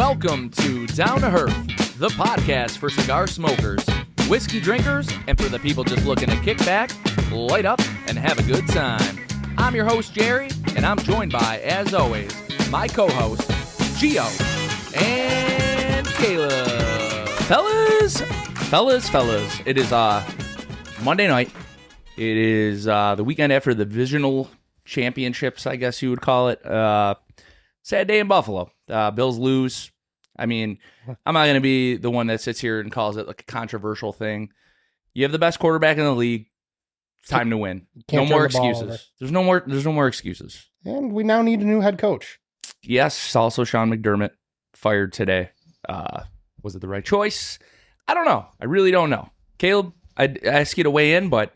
Welcome to Down to Herf, the podcast for cigar smokers, whiskey drinkers, and for the people just looking to kick back, light up, and have a good time. I'm your host, Jerry, and I'm joined by, as always, my co-host, Gio and Caleb. Fellas, it is Monday night. It is the weekend after the divisional championships, I guess you would call it. Sad day in Buffalo. Bills lose. I mean, I'm not going to be the one that sits here and calls it like a controversial thing. You have the best quarterback in the league. It's time to win. No more excuses. There's no more excuses. And we now need a new head coach. Yes, also Sean McDermott fired today. Was it the right choice? I don't know. I really don't know. Caleb, I'd ask you to weigh in, but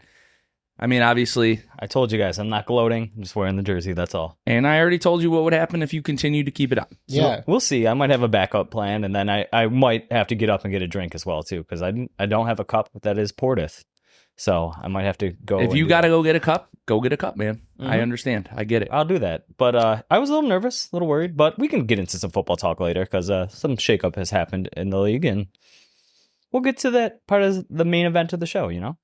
I mean, obviously, I told you guys, I'm not gloating. I'm just wearing the jersey, that's all. And I already told you what would happen if you continue to keep it on. So yeah. We'll see. I might have a backup plan, and then I might have to get up and get a drink as well, too, because I don't have a cup that is Porteth. So I might have to go. If you got to go get a cup, man. Mm-hmm. I understand. I get it. I'll do that. But I was a little nervous, a little worried, but we can get into some football talk later because some shakeup has happened in the league, and we'll get to that part of the main event of the show, you know?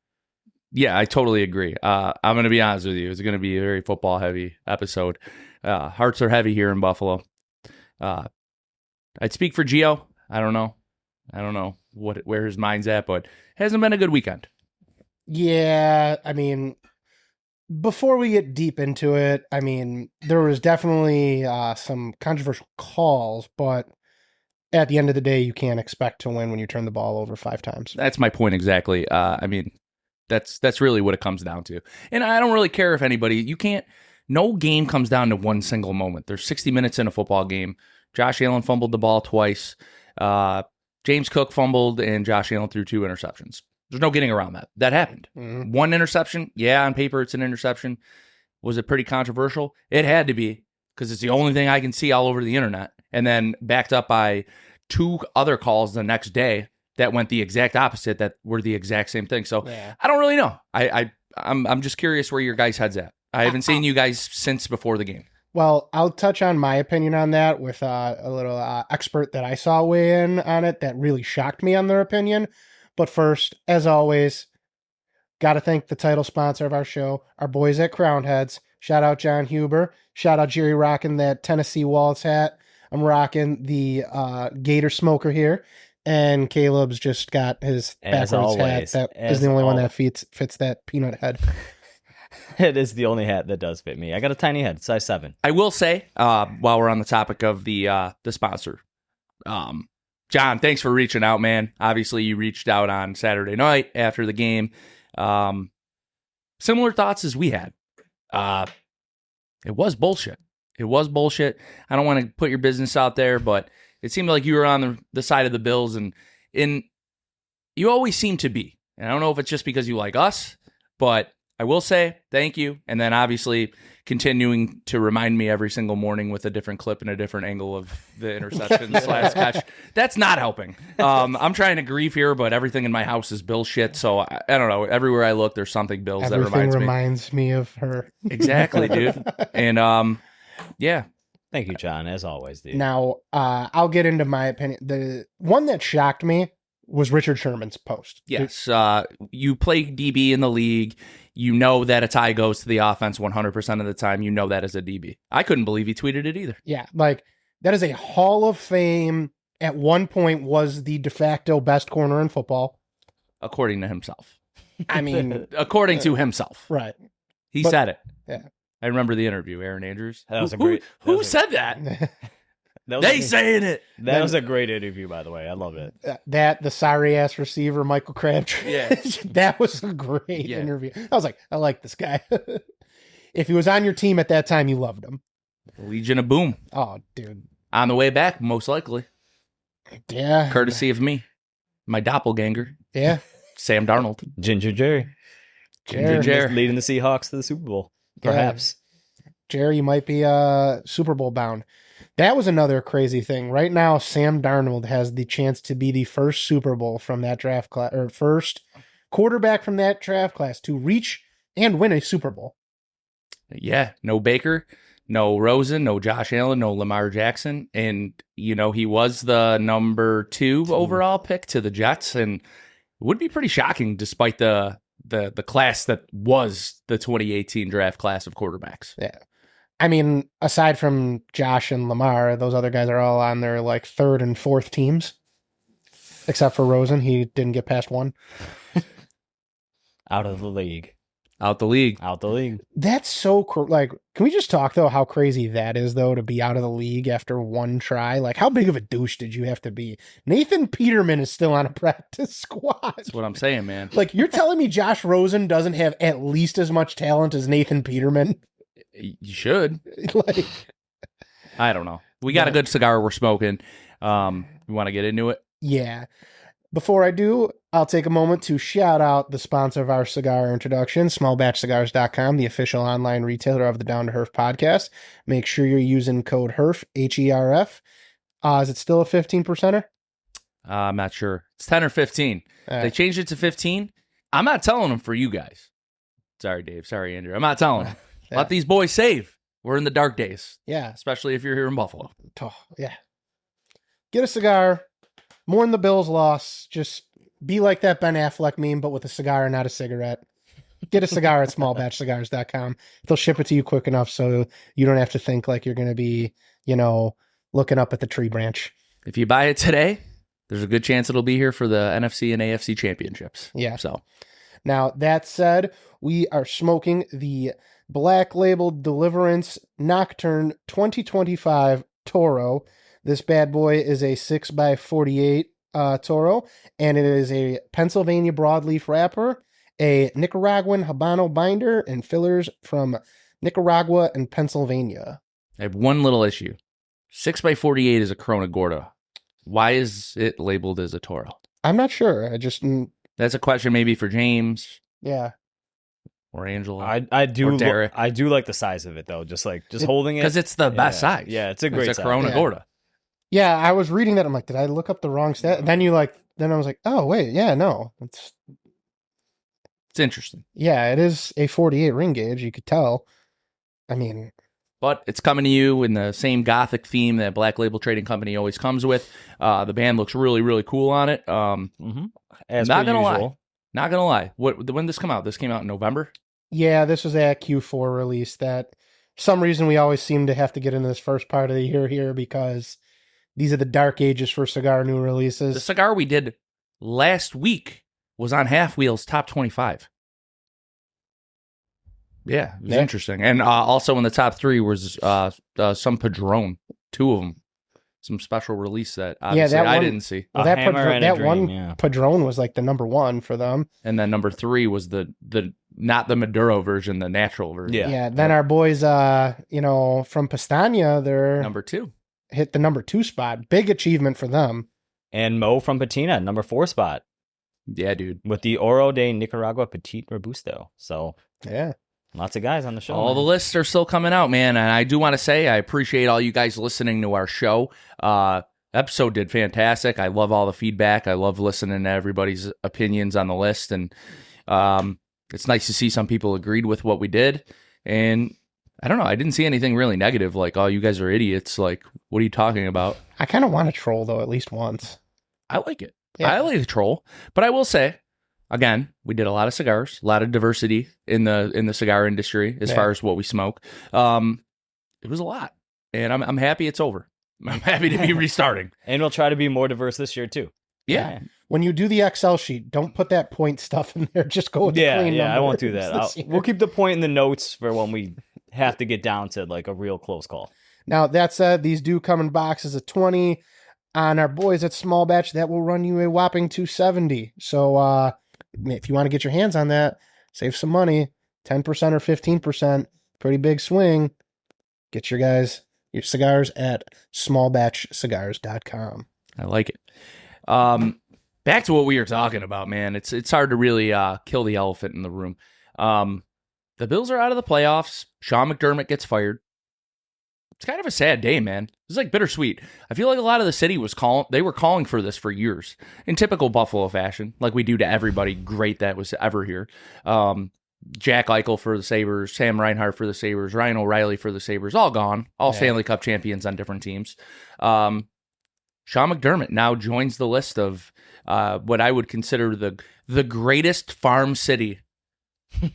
Yeah, I totally agree. I'm going to be honest with you. It's going to be a very football-heavy episode. Hearts are heavy here in Buffalo. I'd speak for Gio. I don't know where his mind's at, but it hasn't been a good weekend. Yeah, I mean, before we get deep into it, I mean, there was definitely some controversial calls, but at the end of the day, you can't expect to win when you turn the ball over 5 times. That's my point exactly. I mean, that's really what it comes down to. And I don't really care if no game comes down to one single moment. There's 60 minutes in a football game. Josh Allen fumbled the ball twice. James Cook fumbled, and Josh Allen threw 2 interceptions. There's no getting around that. That happened. Mm-hmm. 1 interception. Yeah, on paper, it's an interception. Was it pretty controversial? It had to be, because it's the only thing I can see all over the internet. And then backed up by 2 other calls the next day that went the exact opposite, that were the exact same thing. So yeah. I don't really know. I'm just curious where your guys' head's at. I haven't seen you guys since before the game. Well, I'll touch on my opinion on that with a little expert that I saw weigh in on it that really shocked me on their opinion. But first, as always, got to thank the title sponsor of our show, our boys at Crown Heads. Shout out John Huber. Shout out Jerry rocking that Tennessee Waltz hat. I'm rocking the Gator Smoker here. And Caleb's just got his backwards hat. That is the only one that fits that peanut head. It is the only hat that does fit me. I got a tiny head, size 7. I will say, while we're on the topic of the sponsor, John, thanks for reaching out, man. Obviously, you reached out on Saturday night after the game. Similar thoughts as we had. It was bullshit. I don't want to put your business out there, but it seemed like you were on the side of the Bills, and you always seem to be. And I don't know if it's just because you like us, but I will say thank you. And then obviously continuing to remind me every single morning with a different clip and a different angle of the interception / catch. That's not helping. I'm trying to grieve here, but everything in my house is Bill shit. So I don't know. Everywhere I look, there's something Bills everything that reminds me of her. Exactly, dude. And yeah. Thank you, John, as always, dude. Now, I'll get into my opinion. The one that shocked me was Richard Sherman's post. Yes. You play DB in the league. You know that a tie goes to the offense 100% of the time. You know that as a DB. I couldn't believe he tweeted it either. Yeah, like that is a Hall of Fame. At one point was the de facto best corner in football. According to himself. I mean. According to himself. Right. He said it. Yeah. I remember the interview, Aaron Andrews. That was Who said that? Saying it. That was a great interview, by the way. I love it. The sorry-ass receiver, Michael Crabtree. Yeah. That was a great interview. I was like, I like this guy. If he was on your team at that time, you loved him. Legion of Boom. Oh, dude. On the way back, most likely. Yeah. Courtesy of me. My doppelganger. Yeah. Sam Darnold. Ginger Jerry. Leading the Seahawks to the Super Bowl. Perhaps. Yeah. Jerry, you might be Super Bowl bound. That was another crazy thing. Right now, Sam Darnold has the chance to be the first Super Bowl from that draft class, or first quarterback from that draft class to reach and win a Super Bowl. Yeah, no Baker, No Rosen, no Josh Allen, no Lamar Jackson. And, he was the number 2 overall pick to the Jets. And it would be pretty shocking despite the class that was the 2018 draft class of quarterbacks. Yeah. I mean, aside from Josh and Lamar, those other guys are all on their like 3rd and 4th teams. Except for Rosen. He didn't get past 1. Out of the league. Out the league. Out the league. That's so like, can we just talk though how crazy that is though to be out of the league after 1 try? Like, how big of a douche did you have to be? Nathan Peterman is still on a practice squad. That's what I'm saying, man. Like, you're telling me Josh Rosen doesn't have at least as much talent as Nathan Peterman? You should. Like, I don't know. We got a good cigar we're smoking. You want to get into it? yeah. Before I do, I'll take a moment to shout out the sponsor of our cigar introduction, smallbatchcigars.com, the official online retailer of the Down to Herf podcast. Make sure you're using code HERF, H-E-R-F. Is it still a 15%er? I'm not sure. It's 10 or 15. All They right. changed it to 15. I'm not telling them for you guys. Sorry, Dave. Sorry, Andrew. I'm not telling them. Yeah. Let these boys save. We're in the dark days, Yeah. especially if you're here in Buffalo. Oh, yeah. Get a cigar. Mourn the Bills' loss. Just be like that Ben Affleck meme, but with a cigar and not a cigarette. Get a cigar at smallbatchcigars.com. They'll ship it to you quick enough so you don't have to think like you're going to be, looking up at the tree branch. If you buy it today, there's a good chance it'll be here for the NFC and AFC championships. Yeah. So Now, that said, we are smoking the Black Label Deliverance Nocturne 2025 Toro. This bad boy is a 6x48 Toro, and it is a Pennsylvania broadleaf wrapper, a Nicaraguan Habano binder, and fillers from Nicaragua and Pennsylvania. I have one little issue. 6x48 is a Corona Gorda. Why is it labeled as a Toro? I'm not sure. I just, That's a question maybe for James yeah. or Angela. I do Or Derek. I do like the size of it though. Just holding it Because it's the best Yeah. size. Yeah, it's a great It's a size. Corona Yeah. Gorda. Yeah, I was reading that. I'm like, did I look up the wrong stat? Then I was like, oh, wait, yeah, no. It's interesting. Yeah, it is a 48 ring gauge. You could tell. I mean, But it's coming to you in the same gothic theme that Black Label Trading Company always comes with. The band looks really, really cool on it. As Not per gonna usual. lie. Not gonna lie. When did this come out? This came out in November? yeah, this was that Q4 release that for some reason we always seem to have to get into this first part of the year here because these are the dark ages for cigar new The releases. cigar we did last week was on Half Wheel's top 25. Yeah, it was Yeah. interesting. And also in the top 3 was some Padron, 2 of them. Some special release that obviously that I one- didn't see. Well, A that hammer and a that dream, one yeah. Padron was like the number 1 for them. And then number 3 was the not the Maduro version, the natural version. Yeah. Yeah. Then our boys, from Pastania, they're Number 2. hit the number 2 spot. Big achievement for them. And Mo from Patina, number 4 spot Yeah, dude. with the Oro de Nicaragua Petit Robusto. So Yeah. lots of guys on the show. All the man. lists are still coming out, man. And I do want to say I appreciate all you guys listening to our show. Episode did fantastic. I love all the feedback. I love listening to everybody's opinions on the list. And it's nice to see some people agreed with what we did. And I don't know. I didn't see anything really negative. Like, oh, you guys are idiots. Like, what are you talking about? I kind of want to troll, though, at least once. I like it. Yeah. I like the troll. But I will say, again, we did a lot of cigars, a lot of diversity in the cigar industry as Yeah. far as what we smoke. It was a lot, and I'm happy it's over. I'm happy to be restarting. And we'll try to be more diverse this year too. Yeah. When you do the Excel sheet, don't put that point stuff in there. Just go with the Yeah, clean yeah, I won't do numbers that. this year. We'll keep the point in the notes for when we have to get down to like a real close call. Now, that said, these do come in boxes of 20. On our boys at Small Batch, that will run you a whopping $270. So if you want to get your hands on that, save some money, 10% or 15%, pretty big swing. Get your cigars at smallbatchcigars.com. I like it. Back to what we were talking about, man. It's hard to really kill the elephant in the room. The Bills are out of the playoffs. Sean McDermott gets fired. It's kind of a sad day, man. It's like bittersweet. I feel like a lot of the city they were calling for this for years in typical Buffalo fashion, like we do to everybody great that was ever here. Jack Eichel for the Sabres, Sam Reinhart for the Sabres, Ryan O'Reilly for the Sabres, all gone, all Stanley Cup champions on different teams. Sean McDermott now joins the list of what I would consider the greatest farm city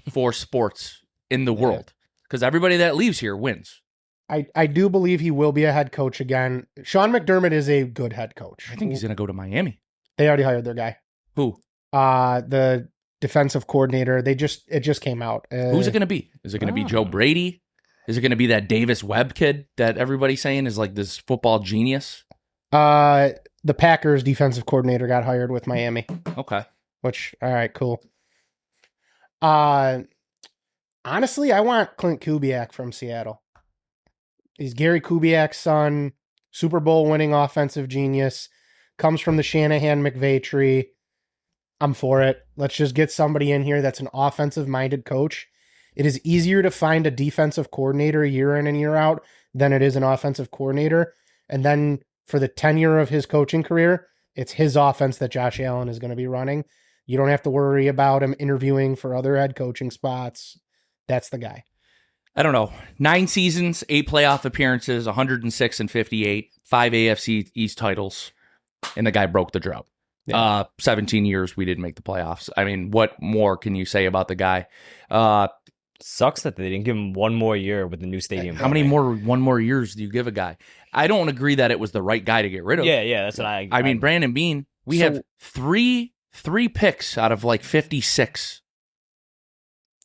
for sports in the world, because everybody that leaves here wins. I do believe he will be a head coach again. Sean McDermott is a good head coach. I think he's going to go to Miami. They already hired their guy. Who? The defensive coordinator. It just came out. Who's it going to be? Is it going to be Joe Brady? Is it going to be that Davis Webb kid that everybody's saying is like this football genius? The Packers defensive coordinator got hired with Miami. Okay. Which, all right, cool. Honestly, I want Clint Kubiak from Seattle. He's Gary Kubiak's son, Super Bowl winning offensive genius, comes from the Shanahan-McVay tree. I'm for it. Let's just get somebody in here that's an offensive-minded coach. It is easier to find a defensive coordinator year in and year out than it is an offensive coordinator. And then for the tenure of his coaching career, it's his offense that Josh Allen is going to be running. You don't have to worry about him interviewing for other head coaching spots. That's the guy. I don't know. 9 seasons, 8 playoff appearances, 106 and 58, 5 AFC East titles, and the guy broke the drought. 17 years we didn't make the playoffs. I mean, what more can you say about the guy? Sucks that they didn't give him one more year with the new stadium. How many more years do you give a guy? I don't agree that it was the right guy to get rid of. Yeah, that's what I mean, Brandon Beane, we have three picks out of like 56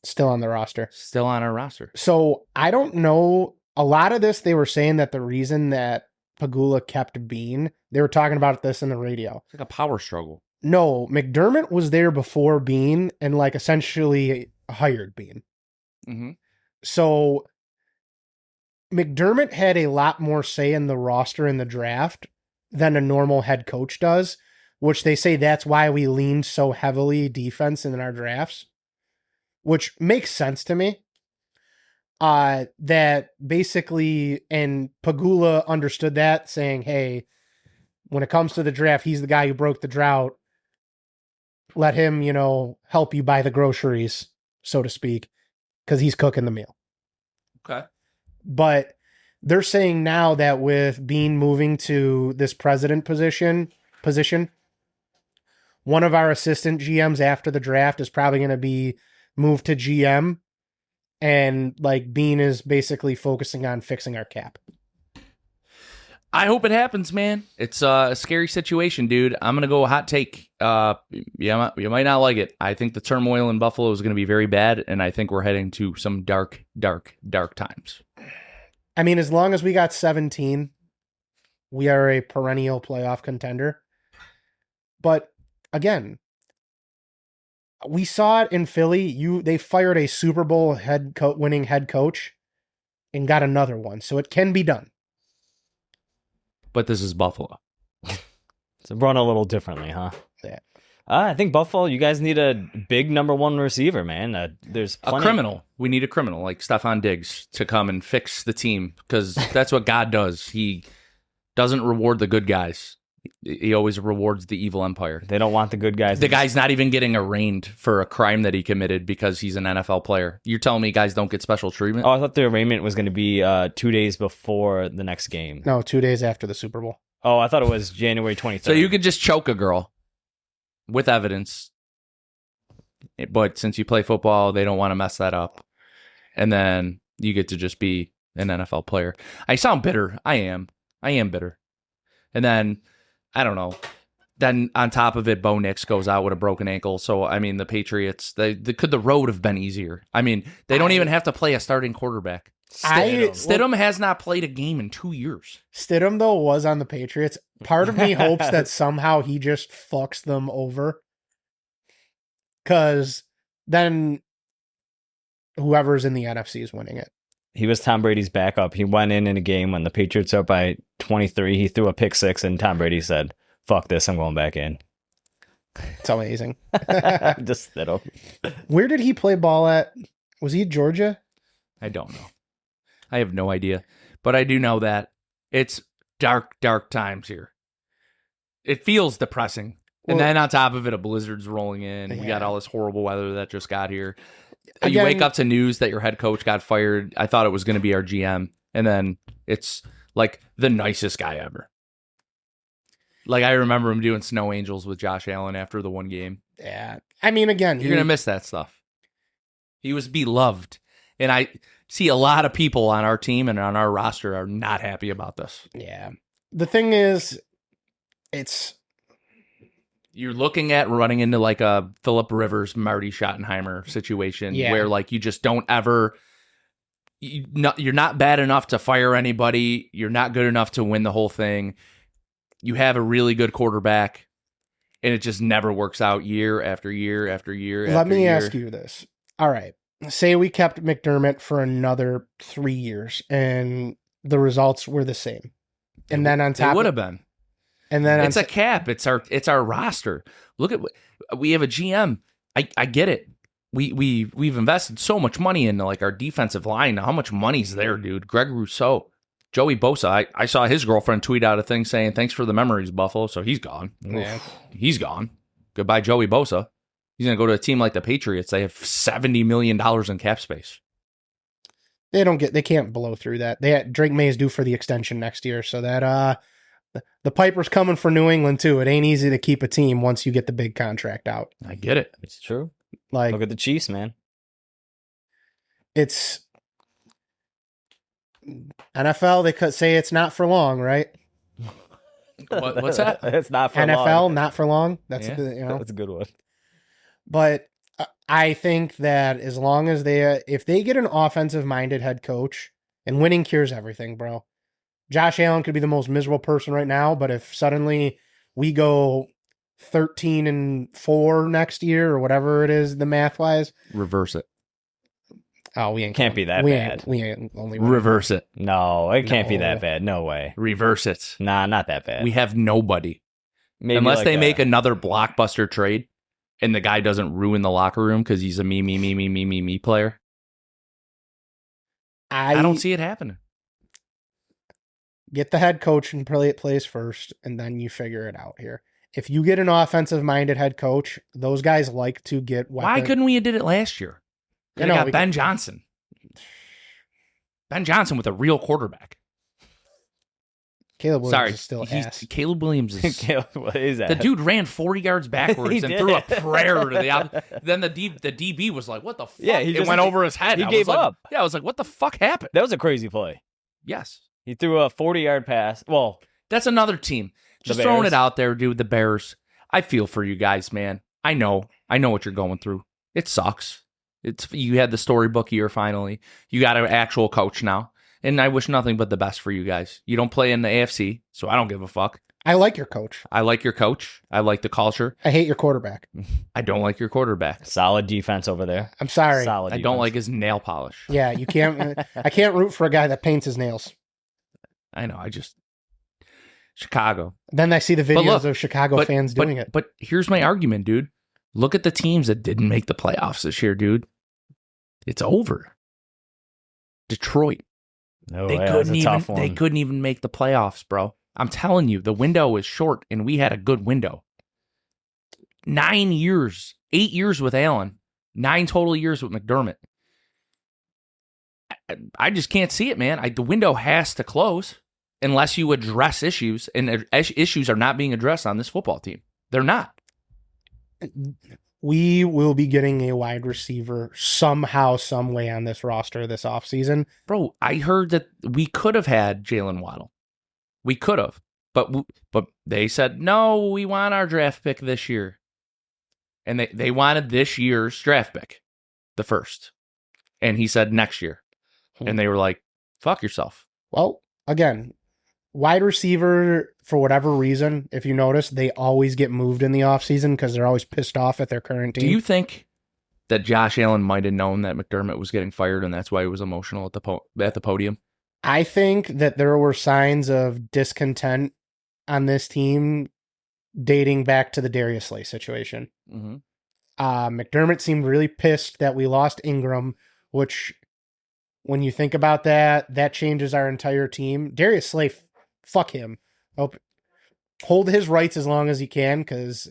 still on the roster. Still on our roster. So I don't know. A lot of this, they were saying that the reason that Pagula kept Beane, they were talking about this in the radio. It's like a power struggle. No, McDermott was there before Beane and like essentially hired Beane. Mm-hmm. So McDermott had a lot more say in the roster in the draft than a normal head coach does, which they say that's why we leaned so heavily defense in our drafts, which makes sense to me. That basically, and Pagula understood that, saying, hey, when it comes to the draft, he's the guy who broke the drought. Let him, help you buy the groceries, so to speak, because he's cooking the meal. Okay. But they're saying now that with Beane moving to this president position, one of our assistant GMs after the draft is probably going to be moved to GM. And like Beane is basically focusing on fixing our cap. I hope it happens, man. It's a scary situation, dude. I'm going to go a hot take. You might not like it. I think the turmoil in Buffalo is going to be very bad, and I think we're heading to some dark, dark, dark times. I mean, as long as we got 17, we are a perennial playoff contender. But again, we saw it in Philly. They fired a Super Bowl winning head coach and got another one. So it can be done. But this is Buffalo. It's run a little differently, huh? Yeah. I think Buffalo, you guys need a big number one receiver, man. There's plenty. A criminal. We need a criminal like Stephon Diggs to come and fix the team, because that's what God does. He doesn't reward the good guys. He always rewards the evil empire. They don't want the good guys. The guy's not even getting arraigned for a crime that he committed because he's an NFL player. You're telling me guys don't get special treatment? Oh, I thought the arraignment was going to be 2 days before the next game. No, 2 days after the Super Bowl. Oh, I thought it was January 23rd. So you could just choke a girl with evidence, but since you play football, they don't want to mess that up. And then you get to just be an NFL player. I sound bitter. I am bitter. And then, I don't know. Then on top of it, Bo Nix goes out with a broken ankle. So, I mean, the Patriots, could the road have been easier? I mean, they don't even have to play a starting quarterback. Stidham has not played a game in 2 years. Stidham, though, was on the Patriots. Part of me hopes that somehow he just fucks them over. Because then whoever's in the NFC is winning it. He was Tom Brady's backup. He went in a game when the Patriots are up by 23. He threw a pick six, and Tom Brady said, fuck this, I'm going back in. It's amazing. Just Stidham. Where did he play ball at? Was he at Georgia? I don't know. I have no idea. But I do know that it's dark, dark times here. It feels depressing. And then on top of it, a blizzard's rolling in. We got all this horrible weather that just got here. You wake Again- up to news that your head coach got fired. I thought it was going to be our GM, and then it's like the nicest guy ever. Like, I remember him doing snow angels with Josh Allen after the one game. Yeah. I mean, again, You're going to miss that stuff. He was beloved. And I see a lot of people on our team and on our roster are not happy about this. Yeah. The thing is, You're looking at running into like a Phillip Rivers, Marty Schottenheimer situation where like you just don't ever... You're not bad enough to fire anybody. You're not good enough to win the whole thing. You have a really good quarterback, and it just never works out year after year after year. Let me ask you this. All right. Say we kept McDermott for another 3 years, and the results were the same. And then on top... It would have been. And then it's a cap. It's our roster. Look at we have a GM. I get it. We've invested so much money into like our defensive line. How much money's there, dude? Greg Rousseau, Joey Bosa. I saw his girlfriend tweet out a thing saying thanks for the memories, Buffalo. So he's gone. Yeah. He's gone. Goodbye, Joey Bosa. He's gonna go to a team like the Patriots. They have $70 million in cap space. They can't blow through that. Drake May is due for the extension next year, so that the Piper's coming for New England too. It ain't easy to keep a team once you get the big contract out. I get it. It's true. Like, Look at the Chiefs, man. it's NFL. They could say it's not for long, right? What's that? It's not for NFL, long. not for long. That's Yeah. That's a good one. But I think that as long as if they get an offensive-minded head coach, and winning cures everything, bro. Josh Allen could be the most miserable person right now, but if suddenly we go 13-4 next year or whatever it is, the math-wise, Reverse it. oh, we ain't Can't be that bad. We ain't only Reverse it. No, it can't be No. that bad. No way. Reverse it. Nah, not that bad. We have nobody. Maybe Unless like they make another blockbuster trade and the guy doesn't ruin the locker room because he's a me player. I don't see it happening. Get the head coach and play it plays first, and then you figure it out here. If you get an offensive-minded head coach, those guys like to get weapons. Why couldn't we have did it last year? You They know, got Ben Johnson. Ben Johnson with a real quarterback. Caleb Williams Sorry, is still he's- ass. Caleb Williams is... What is that? The dude ran 40 yards backwards He and did. threw a prayer to the out. Then the DB was like, "What the fuck?" Yeah, he it just- went over his head. he I was gave like- up. Yeah, I was like, "What the fuck happened?" That was a crazy play. Yes, He threw a 40-yard pass. Well, that's another team. Just The throwing Bears? it out there, dude. The Bears. I feel for you guys, man. I know what you're going through. It sucks. You had the storybook year finally. You got an actual coach now. And I wish nothing but the best for you guys. You don't play in the AFC, so I don't give a fuck. I like your coach. I like your coach. I like the culture. I hate your quarterback. I don't like your quarterback. solid defense over there. I'm sorry. Solid I don't defense. like his nail polish. Yeah, you can't. I can't root for a guy that paints his nails. I know. Chicago. Then I see the But videos look, of Chicago fans doing it. But here's my argument, dude. Look at the teams that didn't make the playoffs this year, dude. It's over. Detroit. Oh, They yeah, couldn't that's a tough even. one. They couldn't even make the playoffs, bro. I'm telling you, the window is short, and we had a good window. 9 years, 8 years with Allen, 9 total years with McDermott. I just can't see it, man. The window has to close unless you address issues, and issues are not being addressed on this football team. They're not. We will be getting a wide receiver somehow, some way on this roster this offseason. Bro, I heard that we could have had Jalen Waddle. We could have. But they said, no, we want our draft pick this year. And they wanted this year's draft pick, the first. And he said next year. And they were like, fuck yourself. Well, again, wide receiver, for whatever reason, if you notice, they always get moved in the offseason because they're always pissed off at their current team. Do you think that Josh Allen might have known that McDermott was getting fired and that's why he was emotional at the podium? I think that there were signs of discontent on this team dating back to the Darius Slay situation. Mm-hmm. McDermott seemed really pissed that we lost Ingram, which, when you think about that, that changes our entire team. Darius Slay, fuck him. Hold his rights as long as he can, because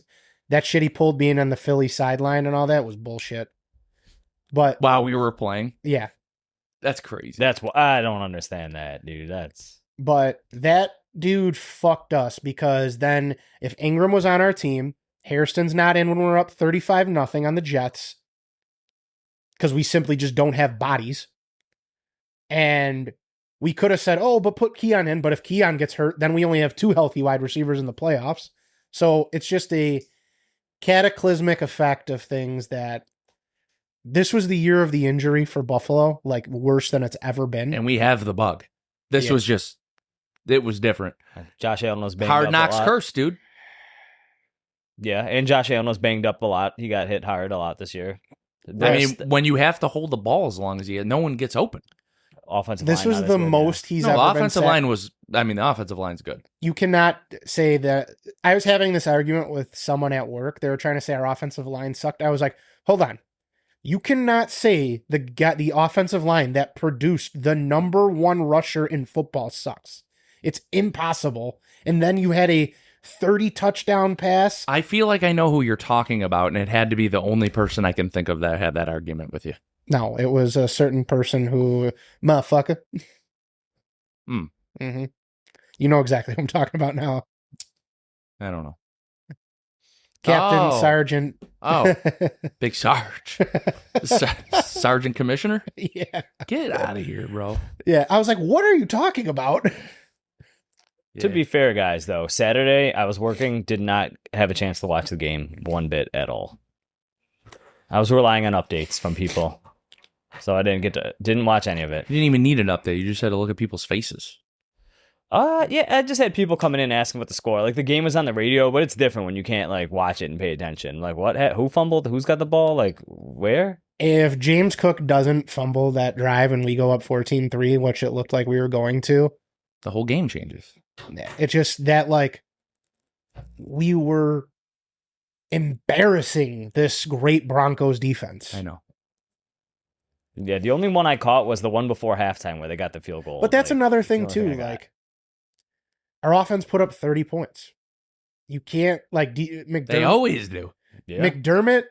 that shit he pulled being on the Philly sideline and all that was bullshit. But While we were playing, yeah, that's crazy. That's what I don't understand that, dude. That's but that dude fucked us because then if Ingram was on our team, Hairston's not in when we're up 35-0 on the Jets because we simply just don't have bodies. And we could have said, oh, but put Keon in. But if Keon gets hurt, then we only have 2 healthy wide receivers in the playoffs. So it's just a cataclysmic effect of things that this was the year of the injury for Buffalo, like worse than it's ever been. And we have the bug. This was just, it was different. Josh Allen was banged Hard up knocks a lot. curse, dude. Yeah, and Josh Allen was banged up a lot. He got hit hard a lot this year. I mean, when you have to hold the ball as long as you, no one gets open. Offensive This line, was not as the good, most he's No, ever the been offensive sacked. line was, I mean, the offensive line's good. You cannot say that. I was having this argument with someone at work. They were trying to say our offensive line sucked. I was like, hold on. You cannot say the offensive line that produced the number 1 rusher in football sucks. It's impossible. And then you had a 30 touchdown pass. I feel like I know who you're talking about, and it had to be the only person I can think of that had that argument with you. No, it was a certain person who, motherfucker. Mm-hmm. You know exactly what I'm talking about now. I don't know. Captain, Oh. Sergeant. Oh, Big Sarge. Sergeant Commissioner? Yeah. Get out of here, bro. Yeah. I was like, what are you talking about? To be fair, guys, though, Saturday I was working, did not have a chance to watch the game one bit at all. I was relying on updates from people, so I didn't watch any of it. You didn't even need an update. You just had to look at people's faces. Yeah, I just had people coming in asking what the score. Like the game was on the radio, but it's different when you can't like watch it and pay attention. Like what? Who fumbled? Who's got the ball? Like where? If James Cook doesn't fumble that drive and we go up 14-3, which it looked like we were going to, The whole game changes. it's just that like we were embarrassing this great Broncos defense. I know. Yeah, the only one I caught was the one before halftime where they got the field goal. But that's Like, another thing the only too. I got. Like our offense put up 30 points. You can't like They McDermott. always do. Yeah. McDermott,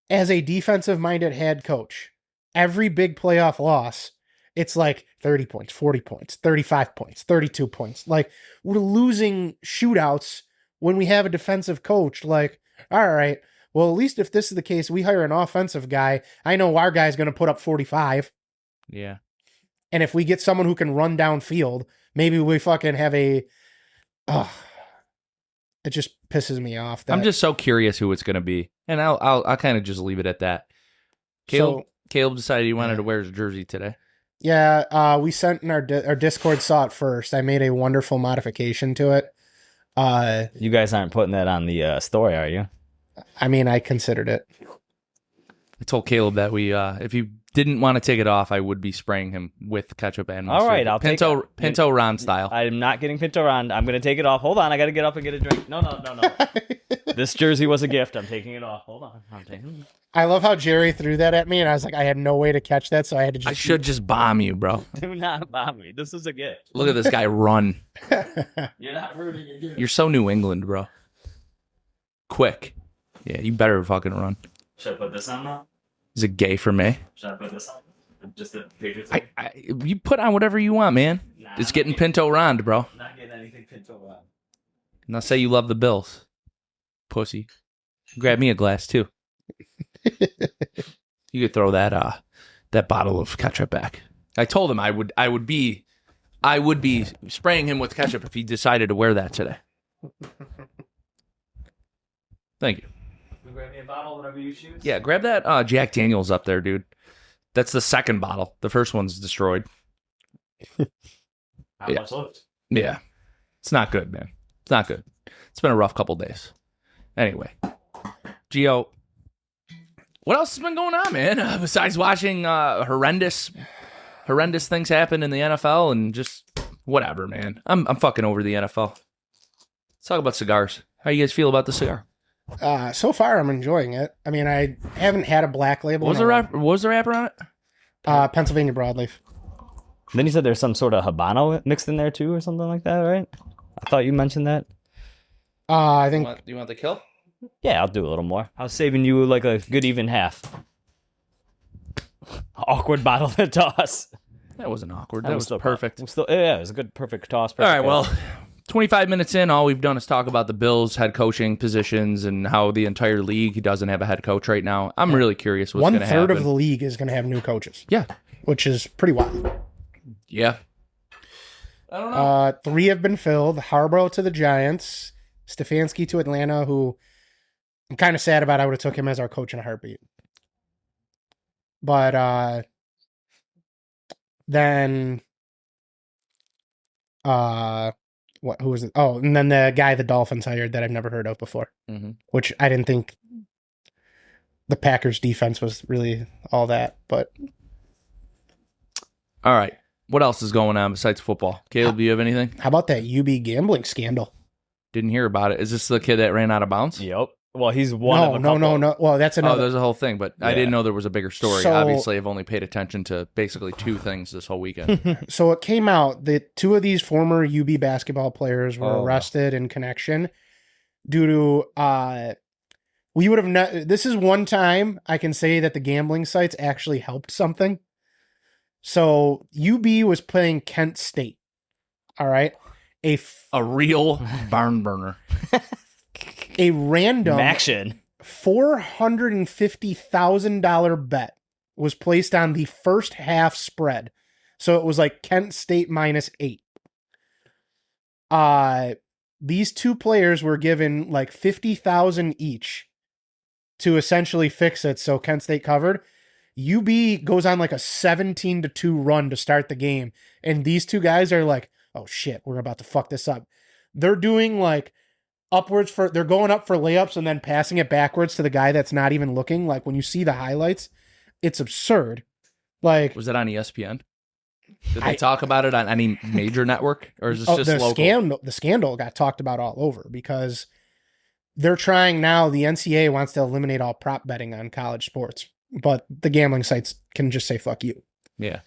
as a defensive-minded head coach, every big playoff loss, it's like 30 points, 40 points, 35 points, 32 points. Like we're losing shootouts when we have a defensive coach. Like, all right, well, at least if this is the case, we hire an offensive guy. I know our guy's going to put up 45. Yeah. And if we get someone who can run downfield, maybe we fucking have a. It just pisses me off. That, I'm just so curious who it's going to be. And I'll kind of just leave it at that. Caleb decided he wanted to wear his jersey today. Yeah, we sent in our Discord saw it first. I made a wonderful modification to it. You guys aren't putting that on the story, are you? I mean, I considered it. I told Caleb that if he didn't want to take it off, I would be spraying him with ketchup and mustard. All right, I'll take it. Pinto Ron style. I'm not getting Pinto Ron. I'm going to take it off. Hold on, I got to get up and get a drink. No. This jersey was a gift. I'm taking it off. Hold on. I'm taking it. I love how Jerry threw that at me, and I was like, I had no way to catch that, so I had to just. I should just bomb you, bro. Do not bomb me. This is a gift. Look at this guy run. You're not rooting against. You're so New England, bro. Quick. Yeah, you better fucking run. Should I put this on now? Is it gay for me? Should I put this on? Just the Patriots. You put on whatever you want, man. Nah, It's getting Pinto Ron, bro. Not getting anything Pinto Ron. Now say you love the Bills. Pussy. Grab me a glass, too. You could throw that bottle of ketchup back. I told him I would be spraying him with ketchup if he decided to wear that today. Thank you. Grab me a bottle, whatever you choose. Yeah, grab that Jack Daniels up there, dude. That's the second bottle. The first one's destroyed. How much left? Yeah. It's not good, man. It's not good. It's been a rough couple days. Anyway. Gio, what else has been going on, man? Besides watching horrendous things happen in the NFL and just whatever, man. I'm fucking over the NFL. Let's talk about cigars. How you guys feel about the cigar? So far, I'm enjoying it. I mean, I haven't had a black label. What was the wrapper on it? Pennsylvania broadleaf. Then you said there's some sort of Habano mixed in there too, or something like that, right? I thought you mentioned that. I think. You want the kill? Yeah, I'll do a little more. I was saving you like a good even half. Awkward bottle to toss. That wasn't awkward. That was perfect. It was a good, perfect toss. All right, well, 25 minutes in, all we've done is talk about the Bills' head coaching positions and how the entire league doesn't have a head coach right now. I'm really curious what's going to happen. 1/3 of the league is going to have new coaches. Yeah. Which is pretty wild. Yeah. I don't know. 3 have been filled. Harbaugh to the Giants. Stefanski to Atlanta, who I'm kind of sad about. I would have took him as our coach in a heartbeat. But then who was it? Oh, and then the guy the Dolphins hired that I've never heard of before, which I didn't think the Packers defense was really all that. But all right, what else is going on besides football? Caleb, do you have anything? How about that UB gambling scandal? Didn't hear about it. Is this the kid that ran out of bounds? Yep. Well, he's one of a couple. No. Well, that's another. Oh, there's a whole thing, but I didn't know there was a bigger story. So, obviously, I've only paid attention to basically 2 things this whole weekend. So it came out that 2 of these former UB basketball players were arrested in connection due to we would have this is one time I can say that the gambling sites actually helped something. So UB was playing Kent State. All right. A real barn burner. A random action $450,000 bet was placed on the first half spread. So it was like Kent State -8. These 2 players were given like $50,000 each to essentially fix it. So Kent State covered. UB goes on like a 17-2 run to start the game. And these 2 guys are like, oh shit, we're about to fuck this up. They're doing like they're going up for layups and then passing it backwards to the guy that's not even looking. Like when you see the highlights, it's absurd. Like, was it on ESPN? Did they talk about it on any major network, or is this just local? The scandal got talked about all over because they're trying now. The NCAA wants to eliminate all prop betting on college sports, but the gambling sites can just say "fuck you." Yeah.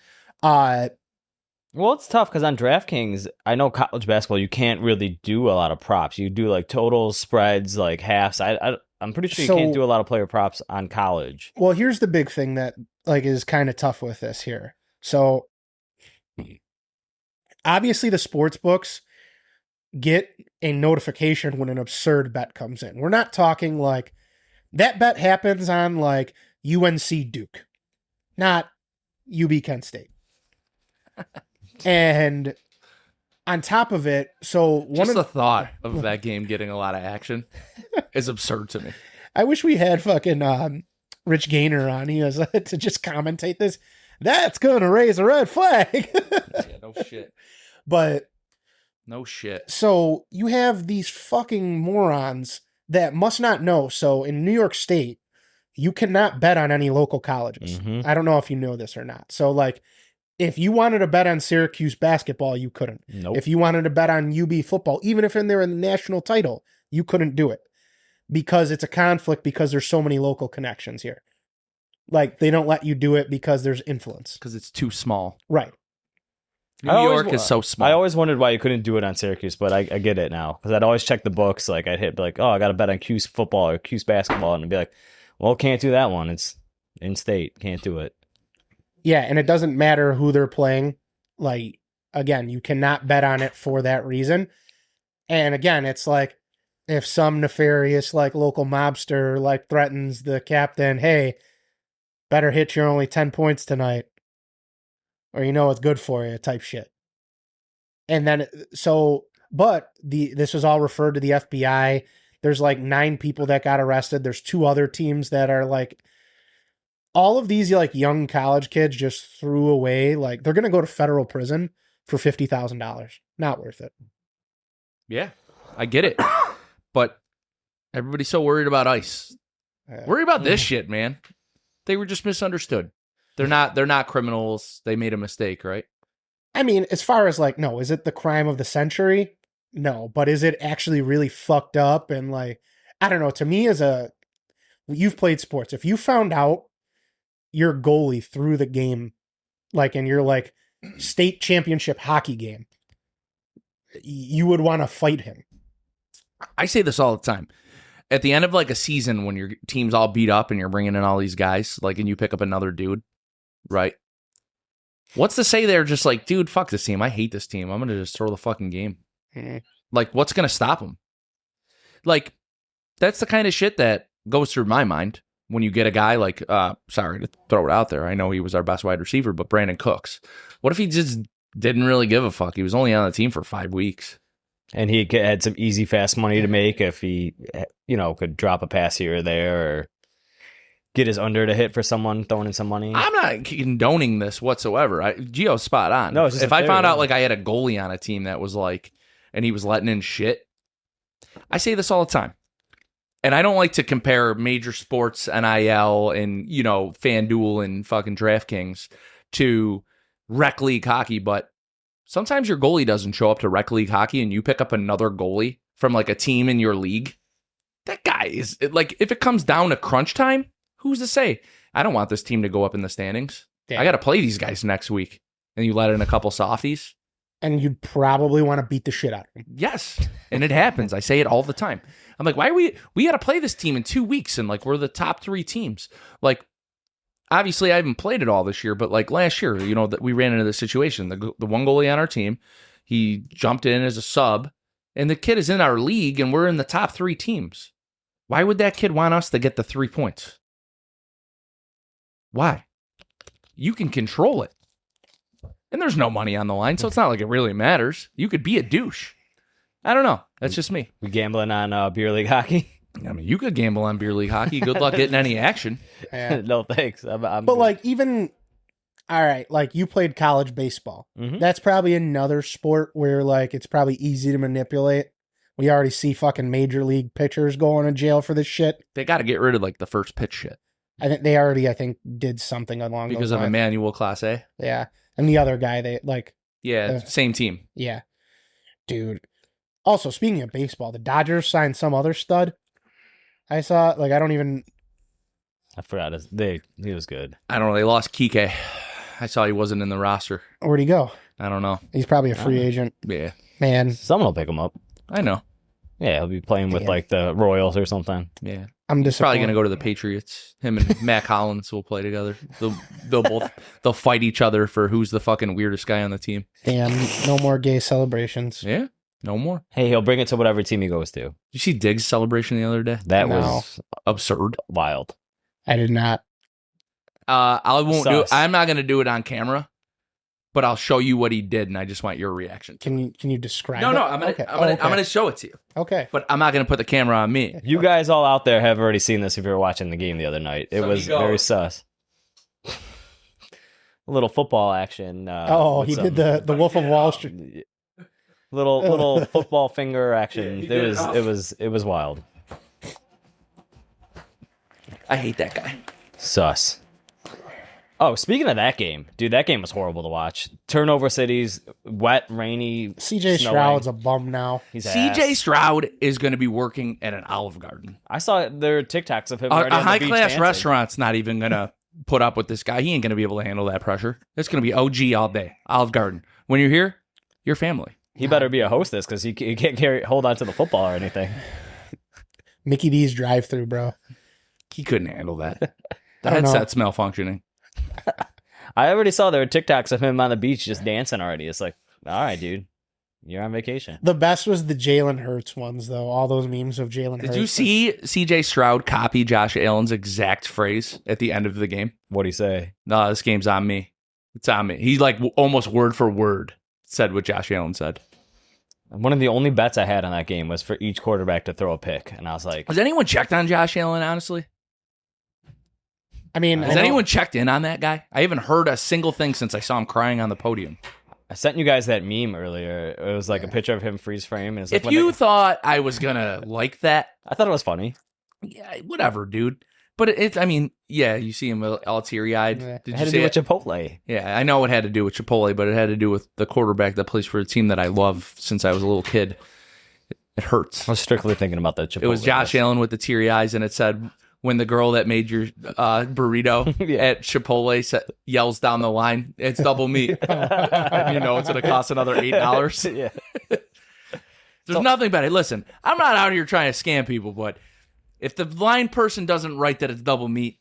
Well, it's tough because on DraftKings, I know college basketball, you can't really do a lot of props. You do like totals, spreads, like halves. I'm pretty sure you can't do a lot of player props on college. Well, here's the big thing that like is kind of tough with this here. So obviously the sports books get a notification when an absurd bet comes in. We're not talking like that bet happens on like UNC Duke, not UB Kent State. And on top of it, so just the thought of that game getting a lot of action is absurd to me. I wish we had fucking Rich Gaynor on. He was to just commentate this. That's gonna raise a red flag. Yeah, no shit. But no shit. So you have these fucking morons that must not know. So in New York State, you cannot bet on any local colleges. I don't know if you know this or not. So like, if you wanted to bet on Syracuse basketball, you couldn't. Nope. If you wanted to bet on UB football, even if they're in the national title, you couldn't do it because it's a conflict because there's so many local connections here. Like they don't let you do it because there's influence. Because it's too small. Right. New York is so small. I always wondered why you couldn't do it on Syracuse, but I get it now. Because I'd always check the books. Like I'd hit like, oh, I got to bet on Cuse football or Cuse basketball. And I'd be like, well, can't do that one. It's in state. Can't do it. Yeah, and it doesn't matter who they're playing. Like, again, you cannot bet on it for that reason. And again, it's like if some nefarious like local mobster like threatens the captain, hey, better hit your only 10 points tonight, or you know it's good for you type shit. And then but this was all referred to the FBI. There's like 9 people that got arrested. There's 2 other teams that are like, all of these like young college kids just threw away. Like they're going to go to federal prison for $50,000. Not worth it. Yeah, I get it. But everybody's so worried about ICE. Worry about this shit, man. They were just misunderstood. They're not criminals. They made a mistake, right? I mean, as far as like, no, is it the crime of the century? No, but is it actually really fucked up? And like, I don't know. To me, you've played sports. If you found out your goalie threw the game, like in your like state championship hockey game, you would want to fight him. I say this all the time. At the end of like a season when your team's all beat up and you're bringing in all these guys, like, and you pick up another dude, right? What's to say they're just like, dude, fuck this team. I hate this team. I'm going to just throw the fucking game. Like, what's going to stop them? Like, that's the kind of shit that goes through my mind when you get a guy like, sorry to throw it out there. I know he was our best wide receiver, but Brandon Cooks. What if he just didn't really give a fuck? He was only on the team for 5 weeks. And he had some easy, fast money to make if he, could drop a pass here or there or get his under to hit for someone throwing in some money. I'm not condoning this whatsoever. Gio's spot on. No, it's just if I found out like I had a goalie on a team that was like, and he was letting in shit, I say this all the time. And I don't like to compare major sports, NIL, and, FanDuel and fucking DraftKings to rec league hockey, but sometimes your goalie doesn't show up to rec league hockey and you pick up another goalie from like a team in your league. That guy is like, if it comes down to crunch time, who's to say? I don't want this team to go up in the standings. Yeah. I got to play these guys next week. And you let in a couple softies. And you'd probably want to beat the shit out of them. Yes. And it happens. I say it all the time. I'm like, why are we got to play this team in 2 weeks and like we're the top 3 teams. Like, obviously I haven't played it all this year, but like last year, that we ran into this situation. The one goalie on our team, he jumped in as a sub and the kid is in our league and we're in the top 3 teams. Why would that kid want us to get the 3 points? Why? You can control it. And there's no money on the line, so it's not like it really matters. You could be a douche. I don't know. That's just me. We gambling on beer league hockey? I mean, you could gamble on beer league hockey. Good luck getting any action. Yeah. No, thanks. But like even, all right, like you played college baseball. Mm-hmm. That's probably another sport where like it's probably easy to manipulate. We already see fucking major league pitchers going to jail for this shit. They got to get rid of like the first pitch shit. I think they already, did something along because those lines. Of Emmanuel Class A. Yeah. And the other guy, they like... Yeah, same team. Yeah. Dude. Also, speaking of baseball, the Dodgers signed some other stud. I saw, I don't even... I forgot. He was good. I don't know. They lost Kike. I saw he wasn't in the roster. Where'd he go? I don't know. He's probably a free agent. Yeah. Man. Someone will pick him up. I know. Yeah, he'll be playing with the Royals or something. Yeah. I'm He's probably going to go to the Patriots. Him and Matt Collins will play together. They'll fight each other for who's the fucking weirdest guy on the team. Damn, no more gay celebrations. Yeah, no more. Hey, he'll bring it to whatever team he goes to. Did you see Diggs' celebration the other day? That was absurd. Wild. I did not. I won't do it. I'm not going to do it on camera, but I'll show you what he did, and I just want your reaction. Can you describe it? No, I'm going to show it to you. Okay. But I'm not going to put the camera on me. You guys all out there have already seen this if you were watching the game the other night. It was very sus. A little football action. He did the Wolf of Wall Street. Little football finger action. It was wild. I hate that guy. Sus. Oh, speaking of that game, dude, that game was horrible to watch. Turnover cities, wet, rainy. CJ Stroud's a bum now. CJ Stroud is going to be working at an Olive Garden. I saw their TikToks of him. A high-class restaurant's not even going to put up with this guy. He ain't going to be able to handle that pressure. It's going to be OG all day. Olive Garden. When you're here, your family. He better be a hostess because he can't hold on to the football or anything. Mickey D's drive-thru, bro. He couldn't handle that. The headset's malfunctioning. I already saw there were TikToks of him on the beach just dancing already. It's like, all right, dude, you're on vacation. The best was the Jalen Hurts ones, though. All those memes of Jalen Hurts. Did you see CJ Stroud copy Josh Allen's exact phrase at the end of the game? What'd he say? No, this game's on me. It's on me. He like almost word for word said what Josh Allen said. One of the only bets I had on that game was for each quarterback to throw a pick. And I was like... Has anyone checked on Josh Allen, honestly? I mean... Has anyone checked in on that guy? I haven't heard a single thing since I saw him crying on the podium. I sent you guys that meme earlier. It was like a picture of him freeze frame. And it's like if you thought I was going to like that... I thought it was funny. Yeah, whatever, dude. But I mean, yeah, you see him all teary-eyed. Yeah. It had to do with Chipotle. Yeah, I know it had to do with Chipotle, but it had to do with the quarterback that plays for a team that I love since I was a little kid. It hurts. I was strictly thinking about that Chipotle. It was Josh Allen with the teary eyes, and it said, when the girl that made your burrito at Chipotle yells down the line, it's double meat. And you know it's going to cost another $8. Yeah. There's nothing better. Listen, I'm not out here trying to scam people, but if the line person doesn't write that it's double meat,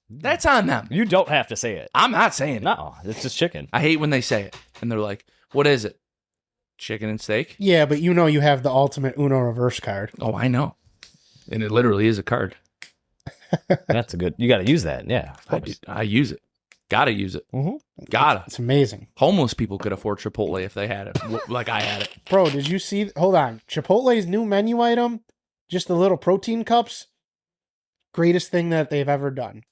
That's on them. You don't have to say it. I'm not saying it. No, it's just chicken. I hate when they say it. And they're like, what is it? Chicken and steak? Yeah, but you have the ultimate Uno reverse card. Oh, I know. And it literally is a card. That's a good. You got to use that. Yeah, I use it. Gotta use it. Mm-hmm. Gotta. It's amazing. Homeless people could afford Chipotle if they had it, like I had it. Bro, did you see? Hold on. Chipotle's new menu item, just the little protein cups, greatest thing that they've ever done.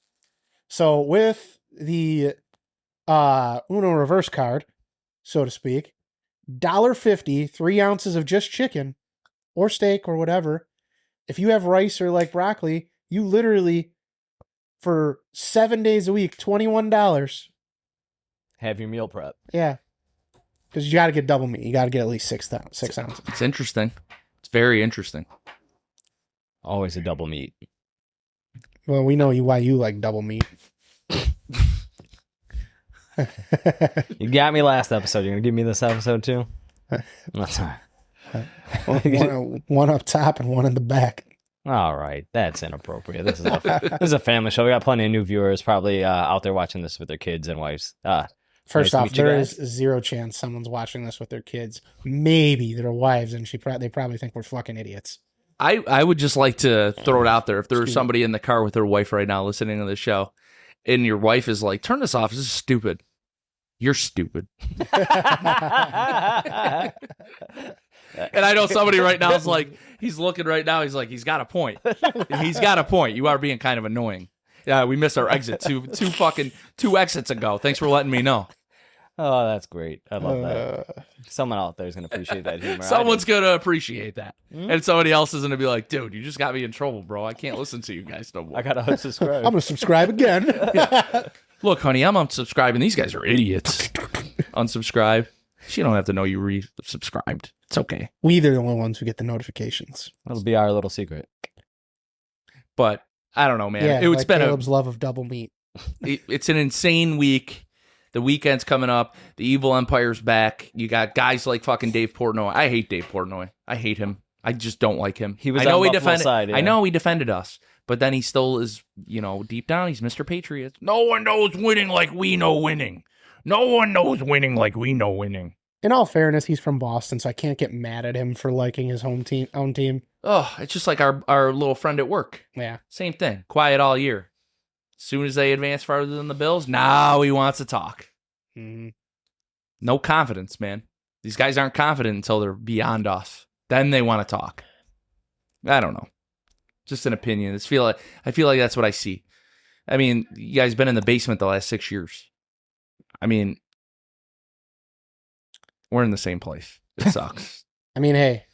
So with the Uno reverse card, so to speak, $1.50, 3 ounces of just chicken or steak or whatever. If you have rice or like broccoli, you literally, for 7 days a week, $21. Have your meal prep. Yeah. Because you got to get double meat. You got to get at least 6 ounces. It's interesting. It's very interesting. Always a double meat. Well, we know why you like double meat. You got me last episode. You're going to give me this episode too? That's all right. One up top and one in the back. All right. That's inappropriate. This is a family show. We got plenty of new viewers probably out there watching this with their kids and wives. First nice off, there is zero chance someone's watching this with their kids. Maybe their wives, and they probably think we're fucking idiots. I would just like to throw it out there. If there was somebody in the car with their wife right now listening to the show, and your wife is like, turn this off, this is stupid. You're stupid. And I know somebody right now is like, he's looking right now, he's like, he's got a point. He's got a point. You are being kind of annoying. Yeah, we missed our exit two exits ago. Thanks for letting me know. Oh, that's great. I love that. Someone out there is going to appreciate that humor. Someone's going to appreciate that. Mm-hmm. And somebody else is going to be like, dude, you just got me in trouble, bro. I can't listen to you guys no more. I got to unsubscribe. I'm going to subscribe again. Yeah. Look, honey, I'm unsubscribing. These guys are idiots. Unsubscribe. She don't have to know you resubscribed. It's okay. We're the only ones who get the notifications. That'll be our little secret. But I don't know, man. Yeah, It's been Caleb's love of double meat. It's an insane week. The weekend's coming up. The evil empire's back. You got guys like fucking Dave Portnoy. I hate Dave Portnoy. I hate him. I just don't like him. He was on Buffalo's side. Yeah. I know he defended us, but then he still is. Deep down, he's Mr. Patriot. No one knows winning like we know winning. No one knows winning like we know winning. In all fairness, he's from Boston, so I can't get mad at him for liking his own team. Oh, it's just like our little friend at work. Yeah, same thing. Quiet all year. As soon as they advance farther than the Bills, now he wants to talk. Mm-hmm. No confidence, man. These guys aren't confident until they're beyond us. Then they want to talk. I don't know. Just an opinion. I feel like that's what I see. I mean, you guys been in the basement the last 6 years. I mean, we're in the same place. It sucks. I mean, hey,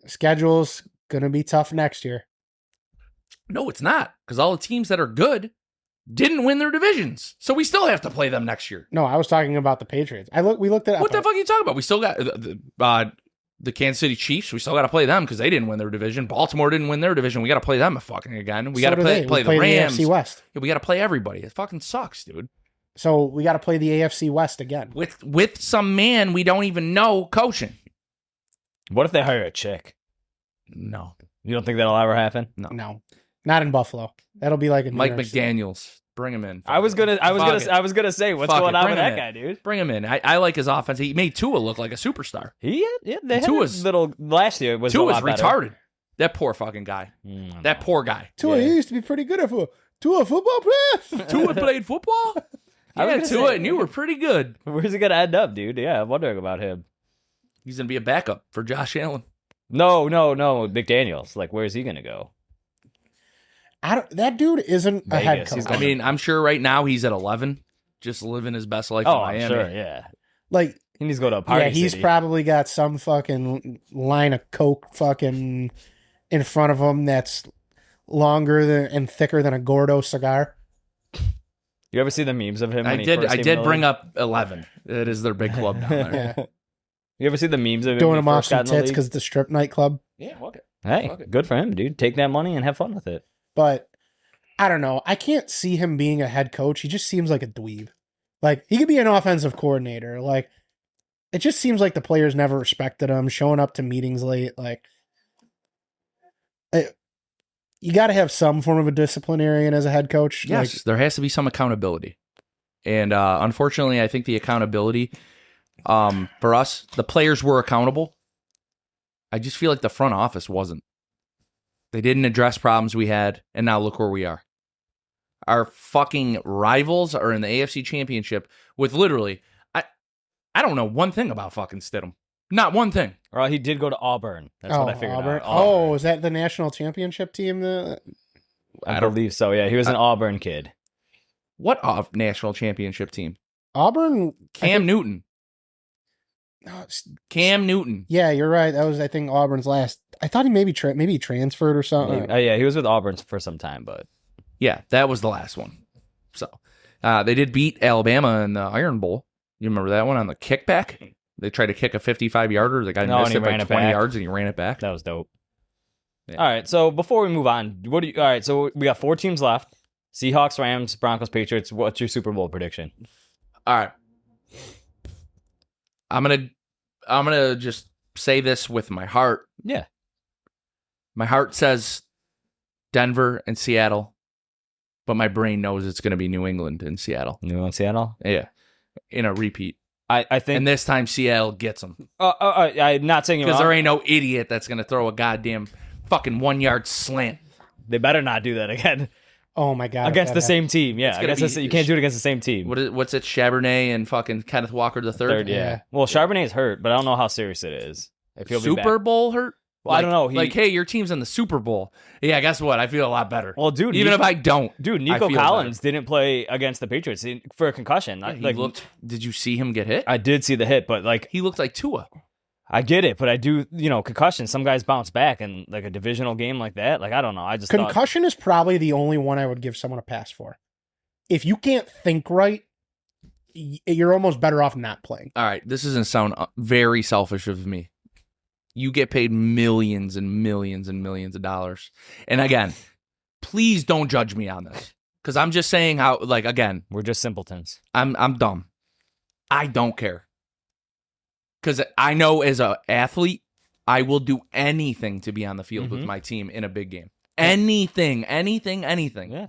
schedule's gonna be tough next year. No, it's not, because all the teams that are good didn't win their divisions, so we still have to play them next year. No, I was talking about the Patriots. We looked at what the fuck are you talking about? We still got the Kansas City Chiefs. We still got to play them because they didn't win their division. Baltimore didn't win their division. We got to play them fucking again. We got to play the Rams. The AFC West. Yeah, we got to play everybody. It fucking sucks, dude. So we got to play the AFC West again with some man we don't even know coaching. What if they hire a chick? No, you don't think that'll ever happen? No, not in Buffalo. That'll be like a Mike McDaniels. Bring him in. I was gonna say, what's going on with that guy, dude? Bring him in. I like his offense. He made Tua look like a superstar. They had little last year was Tua's retarded. That poor fucking guy. That poor guy. Tua, he used to be pretty good at Tua football player. Tua played football. Yeah, Tua, and you were pretty good. Where's he gonna end up, dude? Yeah, I'm wondering about him. He's gonna be a backup for Josh Allen. No, McDaniels. Like, where's he gonna go? That dude isn't a head coach. I mean, I'm sure right now he's at 11, just living his best life in Miami. I'm sure, yeah. Like, he needs to go to a party. Yeah, he's probably got some fucking line of coke fucking in front of him that's longer and thicker than a Gordo cigar. You ever see the memes of him? I did bring up 11. It is their big club down there. Yeah. You ever see the memes of him doing him off some tits because it's a strip nightclub? Yeah, fuck it. Hey, good for him, dude. Take that money and have fun with it. But I don't know. I can't see him being a head coach. He just seems like a dweeb. Like, he could be an offensive coordinator. Like, it just seems like the players never respected him, showing up to meetings late. Like, you got to have some form of a disciplinarian as a head coach. Yes, there has to be some accountability. And unfortunately, I think the accountability for us, the players were accountable. I just feel like the front office wasn't. They didn't address problems we had, and now look where we are. Our fucking rivals are in the AFC Championship with literally, I don't know one thing about fucking Stidham. Not one thing. Well, he did go to Auburn. That's what I figured Auburn. out. Oh, is that the national championship team? I believe so, yeah. He was an Auburn kid. What national championship team? Auburn? Cam Newton. Cam Newton. Yeah, you're right. That was, I think, Auburn's last. I thought he maybe transferred or something. Yeah, he was with Auburn for some time, but... Yeah, that was the last one. So, they did beat Alabama in the Iron Bowl. You remember that one on the kickback? They tried to kick a 55-yarder. The guy missed it by 20 yards, and he ran it back. That was dope. Yeah. All right, so before we move on, all right, so we got 4 teams left. Seahawks, Rams, Broncos, Patriots. What's your Super Bowl prediction? All right. I'm gonna just say this with my heart. Yeah. My heart says Denver and Seattle, but my brain knows it's gonna be New England and Seattle. New England, Seattle? Yeah. In a repeat. I think... And this time Seattle gets them. I'm not saying you're wrong. Because there ain't no idiot that's gonna throw a goddamn fucking 1-yard slant. They better not do that again. Oh my god! Against the same team, yeah. You can't do it against the same team. What's it? Charbonnet and fucking Kenneth Walker the third. Yeah. Well, Charbonnet's hurt, but I don't know how serious it is. If he'll be Super back. Bowl hurt. Well, I don't know. Hey, your team's in the Super Bowl. Yeah, guess what? I feel a lot better. Well, dude, even if I don't, Nico Collins didn't play against the Patriots for a concussion. Yeah, did you see him get hit? I did see the hit, but he looked like Tua. I get it, but I do, concussion. Some guys bounce back in like a divisional game like that. Like, I don't know. I just concussion is probably the only one I would give someone a pass for. If you can't think right, you're almost better off not playing. All right, this doesn't sound very selfish of me. You get paid millions and millions and millions of dollars, and again, please don't judge me on this because I'm just saying how. Like again, we're just simpletons. I'm dumb. I don't care. Because I know as an athlete, I will do anything to be on the field with my team in a big game. Anything. Yeah.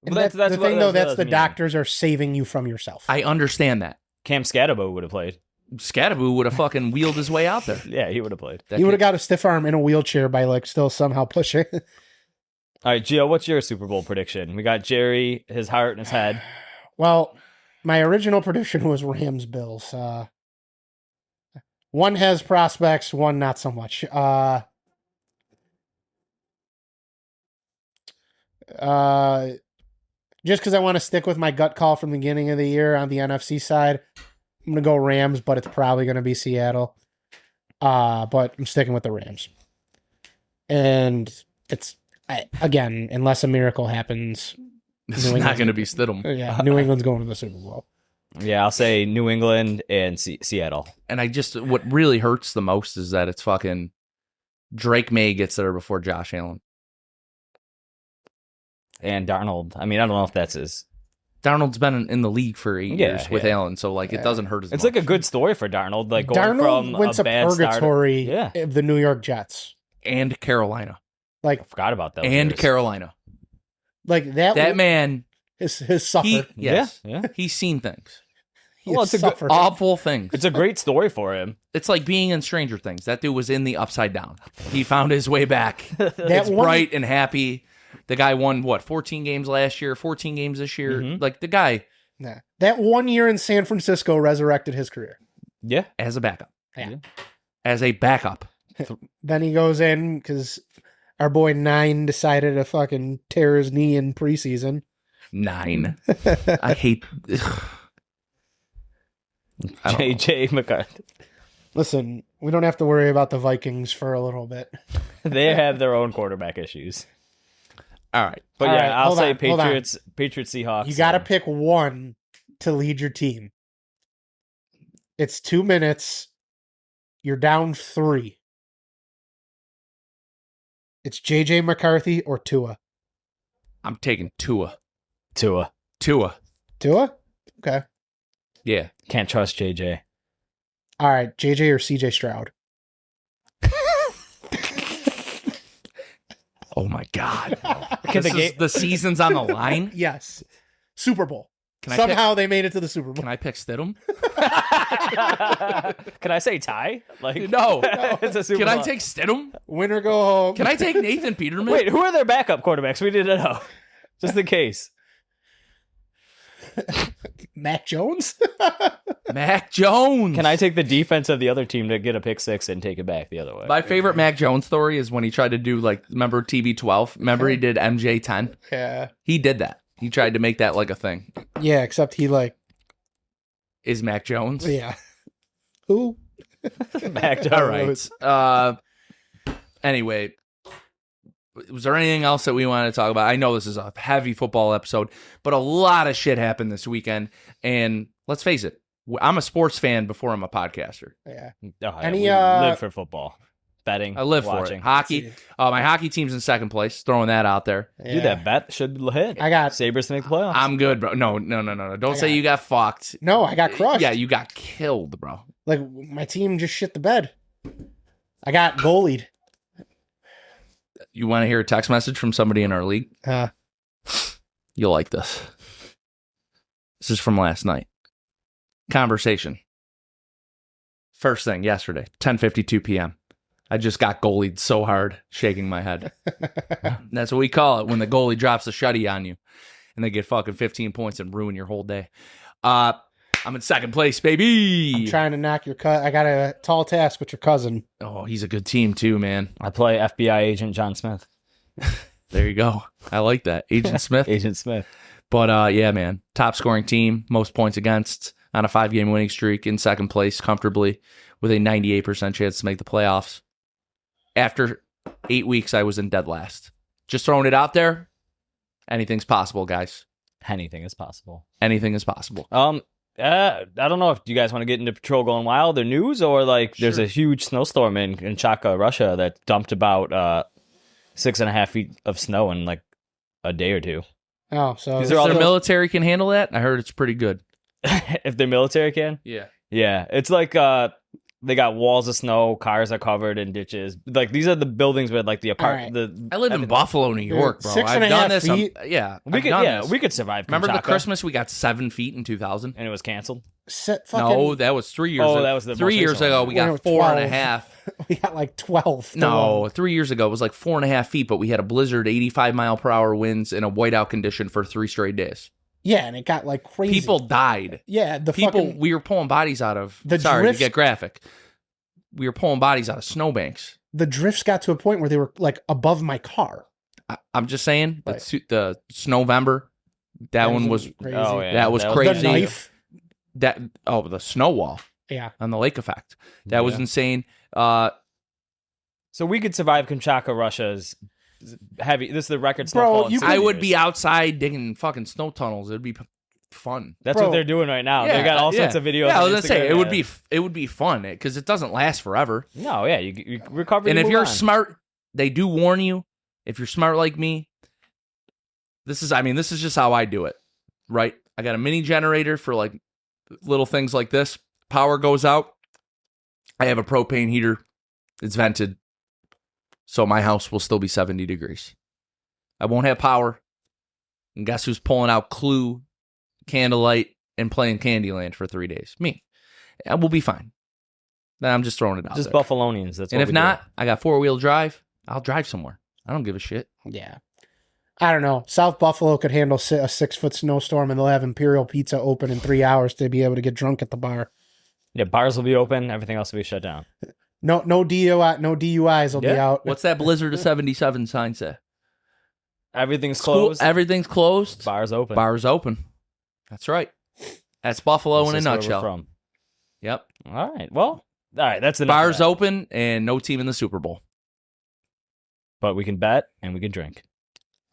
And that's the thing, though. That's the doctors are saving you from yourself. I understand that. Cam Scatabo would have played. Scatabo would have fucking wheeled his way out there. Yeah, he would have played. He would have got a stiff arm in a wheelchair by still somehow pushing. All right, Gio, what's your Super Bowl prediction? We got Jerry, his heart and his head. Well, my original prediction was Rams-Bills. One has prospects, one not so much. Just because I want to stick with my gut call from the beginning of the year on the NFC side, I'm going to go Rams, but it's probably going to be Seattle. But I'm sticking with the Rams. And it's, again, unless a miracle happens, it's not going to be Stidham. Yeah, New England's going to the Super Bowl. Yeah, I'll say New England and Seattle. And what really hurts the most is that it's fucking Drake May gets there before Josh Allen. And Darnold. I mean, I don't know if that's his. Darnold's been in the league for 8 years with Allen, so it doesn't hurt as much. It's like a good story for Darnold. Like going Darnold from went a bad purgatory of the New York Jets. And Carolina. I forgot about that. And Carolina. Like that man has suffered. Yeah. He's seen things. It's awful things. It's a great story for him. It's like being in Stranger Things. That dude was in the Upside Down. He found his way back. It's bright and happy. The guy won, 14 games last year, 14 games this year. Mm-hmm. Like, the guy. Nah. That 1 year in San Francisco resurrected his career. Yeah. As a backup. Yeah. As a backup. Then he goes in because our boy 9 decided to fucking tear his knee in preseason. 9. I hate... JJ McCarthy. Listen, we don't have to worry about the Vikings for a little bit. They have their own quarterback issues. All right. But All yeah, right, I'll say hold on. Patriots, Seahawks. You got to pick one to lead your team. It's 2 minutes. You're down 3. It's JJ McCarthy or Tua. I'm taking Tua. Tua? Okay. Yeah. Can't trust JJ. All right, JJ or CJ Stroud? Oh my God. The The season's on the line. Yes. Super Bowl. Can I Somehow they made it to the Super Bowl. Can I pick Stidham? Can I say tie? Like No. it's a Super Can I Bowl. take Stidham? Win or go home. Can I take Nathan Peterman? Wait, who are their backup quarterbacks? We didn't know. Just in case. Mac Jones? Mac Jones. Can I take the defense of the other team to get a pick six and take it back the other way? My favorite Mac Jones story is when he tried to do, like, remember TB12? Remember he did MJ10? Yeah. He did that. He tried to make that like a thing. Yeah, except he Is Mac Jones? yeah. Who? Mac All Jones. right. Anyway, was there anything else that we wanted to talk about? I know this is a heavy football episode, but a lot of shit happened this weekend. And let's face it, I'm a sports fan before I'm a podcaster. Yeah. Oh, yeah, Any, we live for football. Betting. I live watching. for it. Hockey. My hockey team's in second place. Throwing that out there. Yeah. Dude, that bet should hit. I got Sabres to make the playoffs. I'm good, bro. No. Don't say you got fucked. No, I got crushed. Yeah, you got killed, bro. Like my team just shit the bed. I got goalied. You want to hear a text message from somebody in our league? You'll like this. This is from last night. Conversation. First thing yesterday, 10:52 p.m. I just got goalied so hard, shaking my head. That's what we call it when the goalie drops a shutty on you and they get fucking 15 points and ruin your whole day. I'm in second place, baby. I'm trying to knock your cut. I got a tall task with your cousin. Oh, he's a good team too, man. I play FBI agent John Smith. There you go. I like that. Agent Smith. Agent Smith. But yeah, man. Top scoring team, most points against on a 5-game winning streak, in second place comfortably with a 98% chance to make the playoffs. After 8 weeks, I was in dead last. Just throwing it out there. Anything's possible, guys. Anything is possible. Anything is possible. I don't know if you guys want to get into Patrol Going Wild or news, or like there's a huge snowstorm in Chaka, Russia that dumped about 6.5 feet of snow in like a day or two. Oh, so These If are all the the- military can handle that, I heard it's pretty good. If the military can. Yeah. Yeah, it's like they got walls of snow, cars are covered in ditches. Like these are the buildings where like the apartment. I live in Buffalo, New York, bro. 6.5 I've done this. feet? We could survive. Remember the Kamchatka, Christmas we got 7 feet in 2000? and it was canceled. No, that was 3 years Oh, ago. that was the 3 most years recent ago, one. we When it got was 4.5. we got like 12. No, 3 years ago, it was like 4.5 feet, but we had a blizzard, 85 mile per hour winds, and a whiteout condition for 3 straight days. Yeah, and it got like crazy. People died. Yeah, the People, fucking we were pulling bodies out of, The sorry drift- to get graphic. We were pulling bodies out of snowbanks. the drifts got to a point where they were like above my car. I'm just saying, Right. the Snowvember, that one was, crazy. Oh yeah, That was The crazy. knife. the snow wall Yeah. on the lake effect. That was Yeah. insane. So we could survive Kamchatka, Russia's heavy. This is the record Bro, snowfall. in you 60 I would years. be outside digging fucking snow tunnels. It'd be fun. That's Bro. what they're doing right now. They got all sorts of videos. Yeah, I on was gonna say Instagram. it would be fun because it doesn't last forever. No, yeah, you recover. And you if move you're on. smart, they do warn you. If you're smart like me, this is just how I do it. Right? I got a mini generator for like little things like this. Power goes out. I have a propane heater. It's vented. So my house will still be 70 degrees. I won't have power. And guess who's pulling out Clue, Candlelight, and playing Candyland for 3 days? Me. And we'll be fine. I'm just throwing it out just there. Buffalonians. That's And what if we not, I got 4-wheel drive. I'll drive somewhere. I don't give a shit. Yeah. I don't know. South Buffalo could handle a 6-foot snowstorm, and they'll have Imperial Pizza open in 3 hours to be able to get drunk at the bar. do. Yeah, bars will be open. Everything else will be shut down. No DUIs will be Yeah. out. What's that Blizzard of 77 sign say? Everything's School, closed. everything's closed. Bars open. Bars open. That's right. That's Buffalo in a That's just where we're nutshell. From. Yep. All right. Well, all right. That's the Bars open and no team in the Super Bowl. But we can bet and we can drink.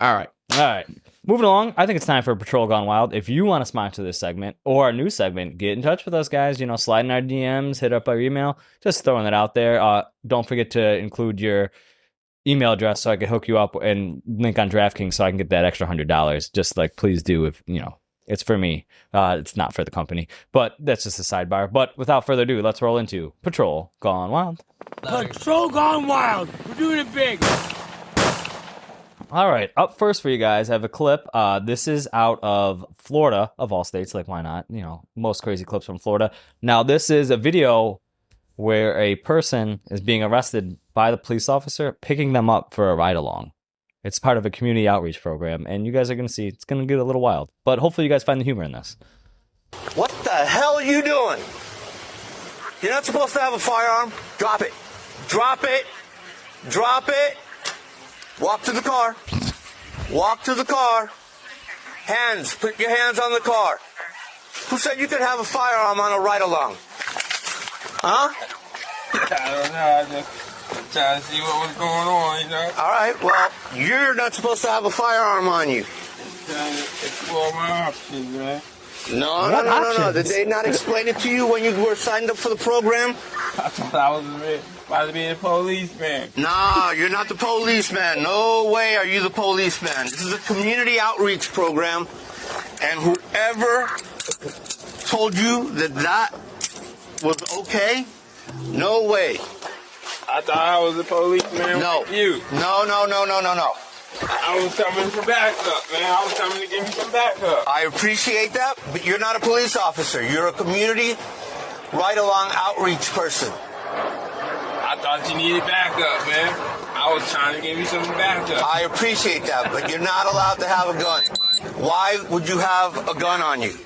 All right. All right. Moving along, I think it's time for Patrol Gone Wild. If you want to sponsor this segment or our new segment, get in touch with us, guys. Slide in our DMs, hit up our email. Just throwing it out there. Don't forget to include your email address so I can hook you up and link on DraftKings so I can get that extra $100. Just like, please do if, it's for me. It's not for the company. But that's just a sidebar. But without further ado, let's roll into Patrol Gone Wild. Patrol Gone Wild. We're doing it big. All right, up first for you guys, I have a clip. This is out of Florida, of all states. Like, why not? You know, most crazy clips from Florida. Now, this is a video where a person is being arrested by the police officer, picking them up for a ride-along. It's part of a community outreach program, and you guys are going to see it's going to get a little wild. But hopefully you guys find the humor in this. What the hell are you doing? You're not supposed to have a firearm. Drop it. Drop it. Drop it. Walk to the car. Walk to the car. Hands. Put your hands on the car. Who said you could have a firearm on a ride-along? Huh? I don't know. I just trying to see what was going on, you know? All right, well, you're not supposed to have a firearm on you. Trying to explore my options, man. No. Did they not explain it to you when you were signed up for the program? I thought I was about to be a policeman. No, you're not the policeman. No way are you the policeman. This is a community outreach program, and whoever told you that that was okay, no way. I thought I was a policeman No. with you. No. I was coming for backup, man. I was coming to give you some backup. I appreciate that, but you're not a police officer. You're a community ride-along outreach person. I thought you needed backup, man. I was trying to give you some backup. I appreciate that, but you're not allowed to have a gun. Why would you have a gun on you?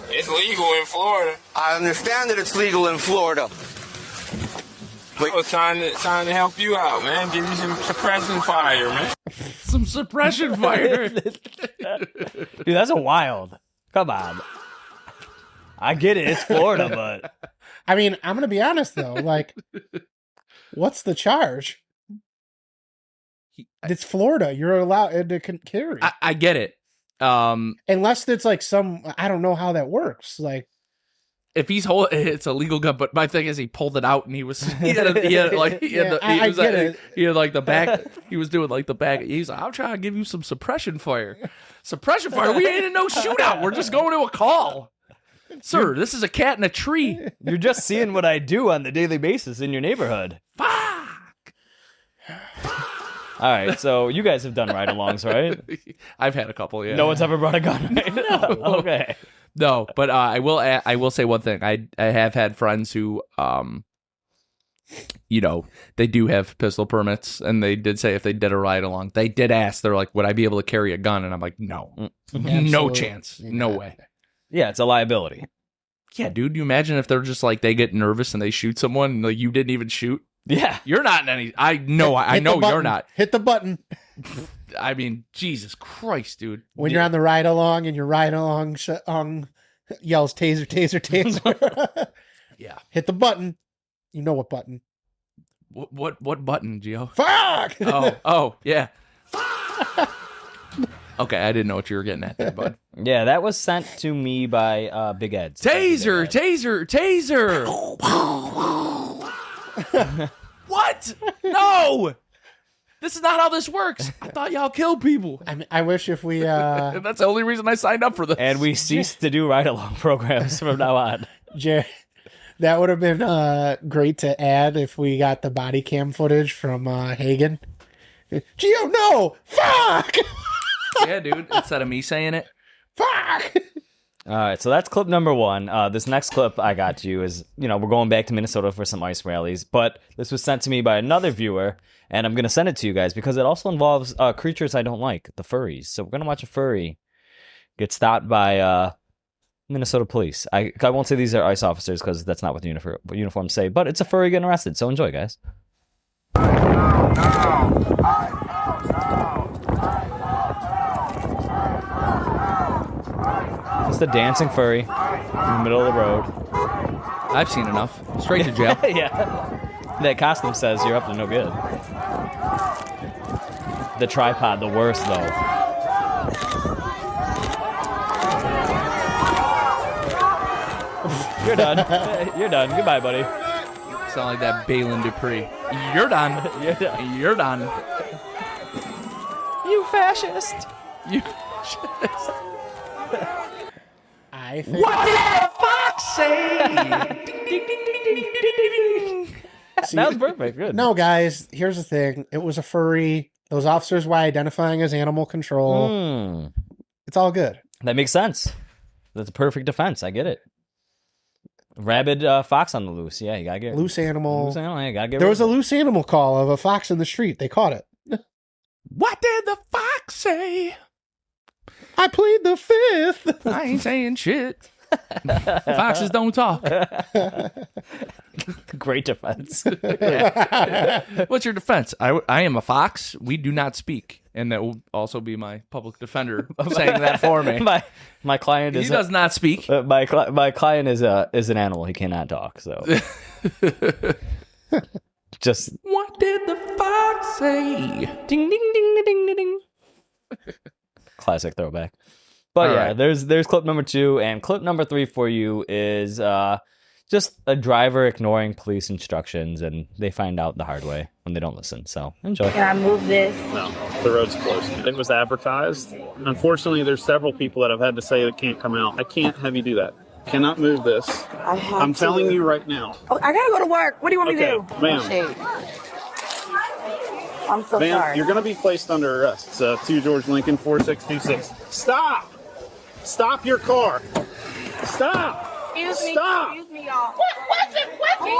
It's legal in Florida. I understand that it's legal in Florida. I was trying to help you out, man. Give you some suppressing fire, man. Some suppression fire. Dude, that's a wild. Come on. I get it. It's Florida, but... I mean, I'm going to be honest, though. Like, what's the charge? It's Florida. You're allowed to carry. I get it. Unless it's like I don't know how that works. Like, if he's it's a legal gun, but my thing is he pulled it out and he was he had like the back. He was doing like the back. He's like, I'm trying to give you some suppression fire. Suppression fire. We ain't in no shootout. We're just going to a call. Sir, this is a cat in a tree. You're just seeing what I do on the daily basis in your neighborhood. Fuck. All right, so you guys have done ride-alongs, right? I've had a couple, yeah. No one's ever brought a gun, right? No. Okay. No, but I will say one thing. I have had friends who, they do have pistol permits, and they did say if they did a ride along, they did ask. They're like, "Would I be able to carry a gun?" And I'm like, "No, no chance, no way." Yeah, it's a liability. Yeah, dude. You imagine if they're just like they get nervous and they shoot someone, and like you didn't even shoot. Yeah, you're not in any. I know you're not. Hit the button. I mean, Jesus Christ, dude. When you're on the ride along and your ride along yells taser, taser, taser. Yeah. Hit the button. You know what button. What button, Gio? Fuck! Oh, yeah. Okay, I didn't know what you were getting at there, bud. Yeah, that was sent to me by Big Ed. Taser, taser. What? No! This is not how this works. I thought y'all kill people. I mean, I wish if we... That's the only reason I signed up for this. And we ceased to do ride-along programs from now on. Jared, that would have been great to add if we got the body cam footage from Hagen. Gio, no! Fuck! Yeah, dude. Instead of me saying it. Fuck! All right, so that's clip number one. This next clip I got you is, we're going back to Minnesota for some ice rallies, but this was sent to me by another viewer, and I'm going to send it to you guys because it also involves creatures I don't like, the furries. So we're going to watch a furry get stopped by Minnesota police. I won't say these are ICE officers because that's not what the uniforms say, but it's a furry getting arrested, so enjoy, guys. It's the dancing furry in the middle of the road. I've seen enough. Straight to jail. Yeah. That costume says you're up to no good. The tripod, the worst, though. You're done. You're done. Goodbye, buddy. Sound like that Balin Dupree. You're done. You're done. You're done. You fascist. You fascist. I think... What did the fox say? Ding, ding, ding, ding, ding, ding, ding, ding. That was perfect. Good. No, guys, here's the thing. It was a furry Those officers were identifying as animal control. It's all good. That makes sense. That's a perfect defense. I get it. Rabid fox on the loose. Yeah, you gotta get Loose animal. Loose animal. You gotta get. There rid was of a loose animal call of a fox in the street. They caught it. What did the fox say? I plead the fifth. I ain't saying shit. Foxes don't talk. Great defense. What's your defense? I am a fox. We do not speak. And that will also be my public defender saying that for me. My client is. He does not speak. My client is an animal. He cannot talk. So. Just. What did the fox say? Ding ding ding ding ding ding. Classic throwback. But All yeah, right. there's clip number 2, and clip number 3 for you is just a driver ignoring police instructions, and they find out the hard way when they don't listen. So enjoy. Can I move this? No, the road's closed. It was advertised. Unfortunately, there's several people that have had to say it can't come out. I can't have you do that. Cannot move this. I have I'm to. telling you right now. Oh, I gotta go to work. What do you want me to do? Ma'am. Shit. I'm so Ma'am, sorry. you're going to be placed under arrest. It's 2 George Lincoln 4626. Stop! Stop your car! Stop! Excuse me. Stop! Excuse me, y'all. What's it?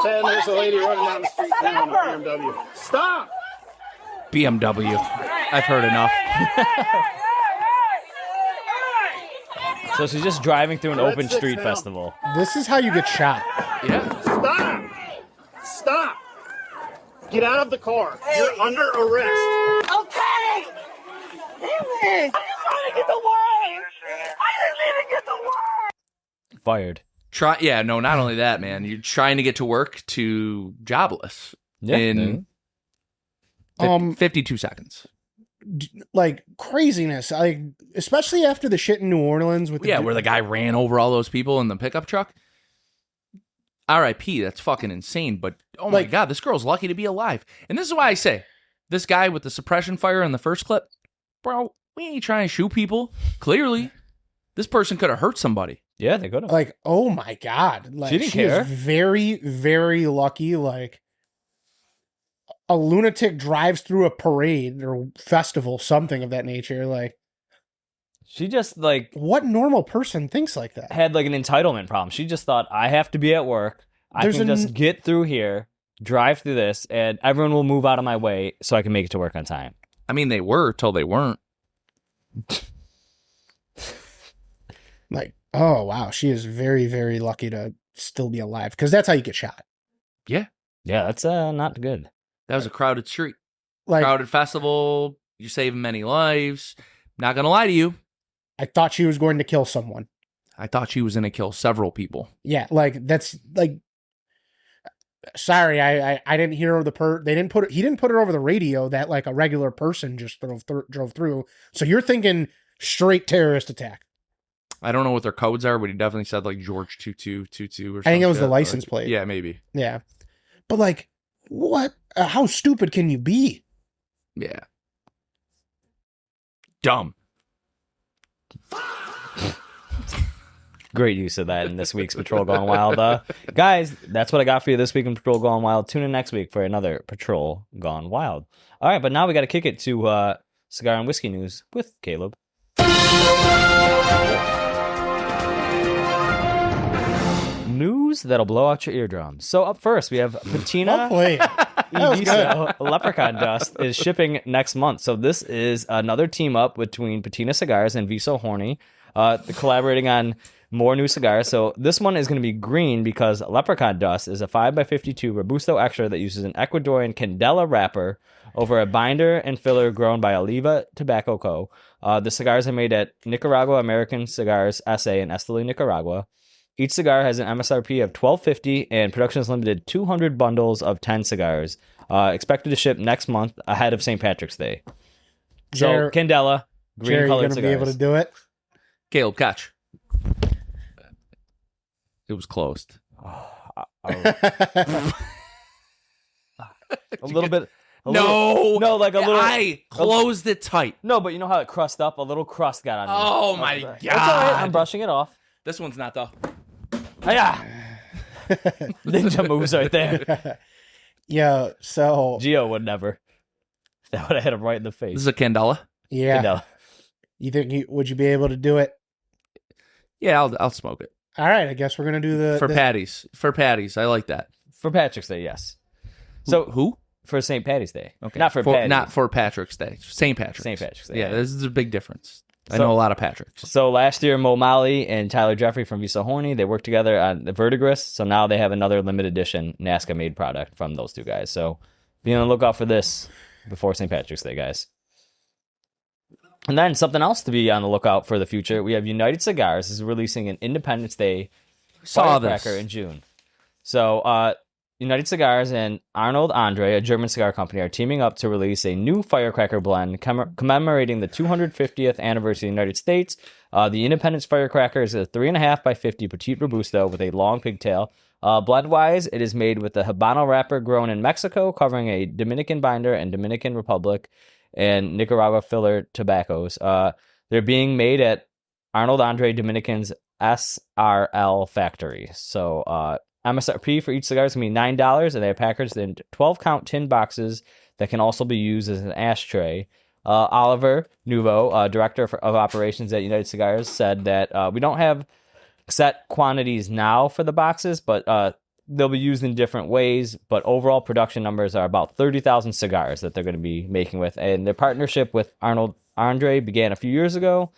And there's a lady running down the street now in a BMW. Stop! BMW. I've heard enough. So she's just driving through an Red open 6 street now. festival. This is how you get shot. Yeah. Stop! Stop! Get out of the car. You're under arrest. Okay. Damn it. I just want to get to work. I just need to get to work. Fired. Yeah, no, not only that, man. You're trying to get to work to jobless in 52 seconds. Like craziness. Like especially after the shit in New Orleans with Where the guy ran over all those people in the pickup truck. R.I.P. That's fucking insane. But oh my God, this girl's lucky to be alive. And this is why I say this guy with the suppression fire in the first clip, bro, we ain't trying to shoot people. Clearly, this person could have hurt somebody. Yeah, they could have. like, oh my God. Like She didn't care. is very, very lucky. Like a lunatic drives through a parade or festival, something of that nature. Like She just like what normal person thinks like that? had like an entitlement problem. She just thought, I have to be at work. I There's can just get through here, drive through this, and everyone will move out of my way so I can make it to work on time. I mean, they were till they weren't. Like, oh wow, she is very, very lucky to still be alive because that's how you get shot. Yeah. Yeah, that's not good. That was a crowded street. Like Crowded festival. You're saving many lives. Not going to lie to you. I thought she was going to kill someone. I thought she was going to kill several people. Yeah, like that's like. Sorry, I didn't hear they didn't put it. He didn't put it over the radio that like a regular person just drove through. So you're thinking straight terrorist attack. I don't know what their codes are, but he definitely said like George 2222 or something. I think it was the license plate. Yeah, maybe. Yeah, but like, what? How stupid can you be? Yeah. Dumb. Great use of that in this week's Patrol Gone Wild. Guys, that's what I got for you this week in Patrol Gone Wild. Tune in next week for another Patrol Gone Wild. All right, but now we got to kick it to cigar and whiskey news with Caleb. News that'll blow out your eardrums. So up first, we have Patina. Hopefully. So Leprechaun Dust is shipping next month. So this is another team up between Patina Cigars and Viso Horny. They're collaborating on more new cigars. So this one is going to be green because Leprechaun Dust is a 5x52 Robusto Extra that uses an Ecuadorian Candela wrapper over a binder and filler grown by Oliva Tobacco Co. The cigars are made at Nicaragua American Cigars SA in Esteli, Nicaragua. Each cigar has an MSRP of $12.50 and production is limited 200 bundles of 10 cigars. Expected to ship next month ahead of St. Patrick's Day. So Candela, green Jerry, you colored gonna cigars. be able to do it? Caleb, catch. It was closed. A little bit. No, like a little. I closed it tight. No, but you know how it crust up? A little crust got on me. Oh my God. That's all right. I'm brushing it off. This one's not though. Hiya! Ninja moves right there. Yeah, so Gio would never. That would have hit him right in the face. This is a Candela. Yeah. Candela. You think would you be able to do it? Yeah, I'll smoke it All right, I guess we're gonna do the patties. For patties, I like that. For Patrick's Day, yes. So who? For St. Patty's Day. Okay, Not for Patty's. not for Patrick's Day. St. Patrick's. St. Patrick's Day. Yeah, this is a big difference. I So- know a lot of Patricks. So last year, Mo Malley and Tyler Jeffrey from Visa Horny, they worked together on the Verdigris. So now they have another limited edition NASCA made product from those two guys. So be on the lookout for this before St. Patrick's Day, guys. And then something else to be on the lookout for the future. We have United Cigars is releasing an Independence Day Saw this. firecracker in June. So United Cigars and Arnold Andre, a German cigar company, are teaming up to release a new firecracker blend commemorating the 250th anniversary of the United States. The Independence Firecracker is a 3.5 by 50 Petite Robusto with a long pigtail. Blend-wise, it is made with the Habano wrapper grown in Mexico, covering a Dominican binder and Dominican Republic and Nicaragua filler tobaccos. They're being made at Arnold Andre Dominican's SRL factory. So MSRP for each cigar is going to be $9, and they are packaged in 12-count tin boxes that can also be used as an ashtray. Oliver Nouveau, director of operations at United Cigars, said that we don't have set quantities now for the boxes, but they'll be used in different ways. But overall production numbers are about 30,000 cigars that they're going to be making with. And their partnership with Arnold Andre began a few years ago.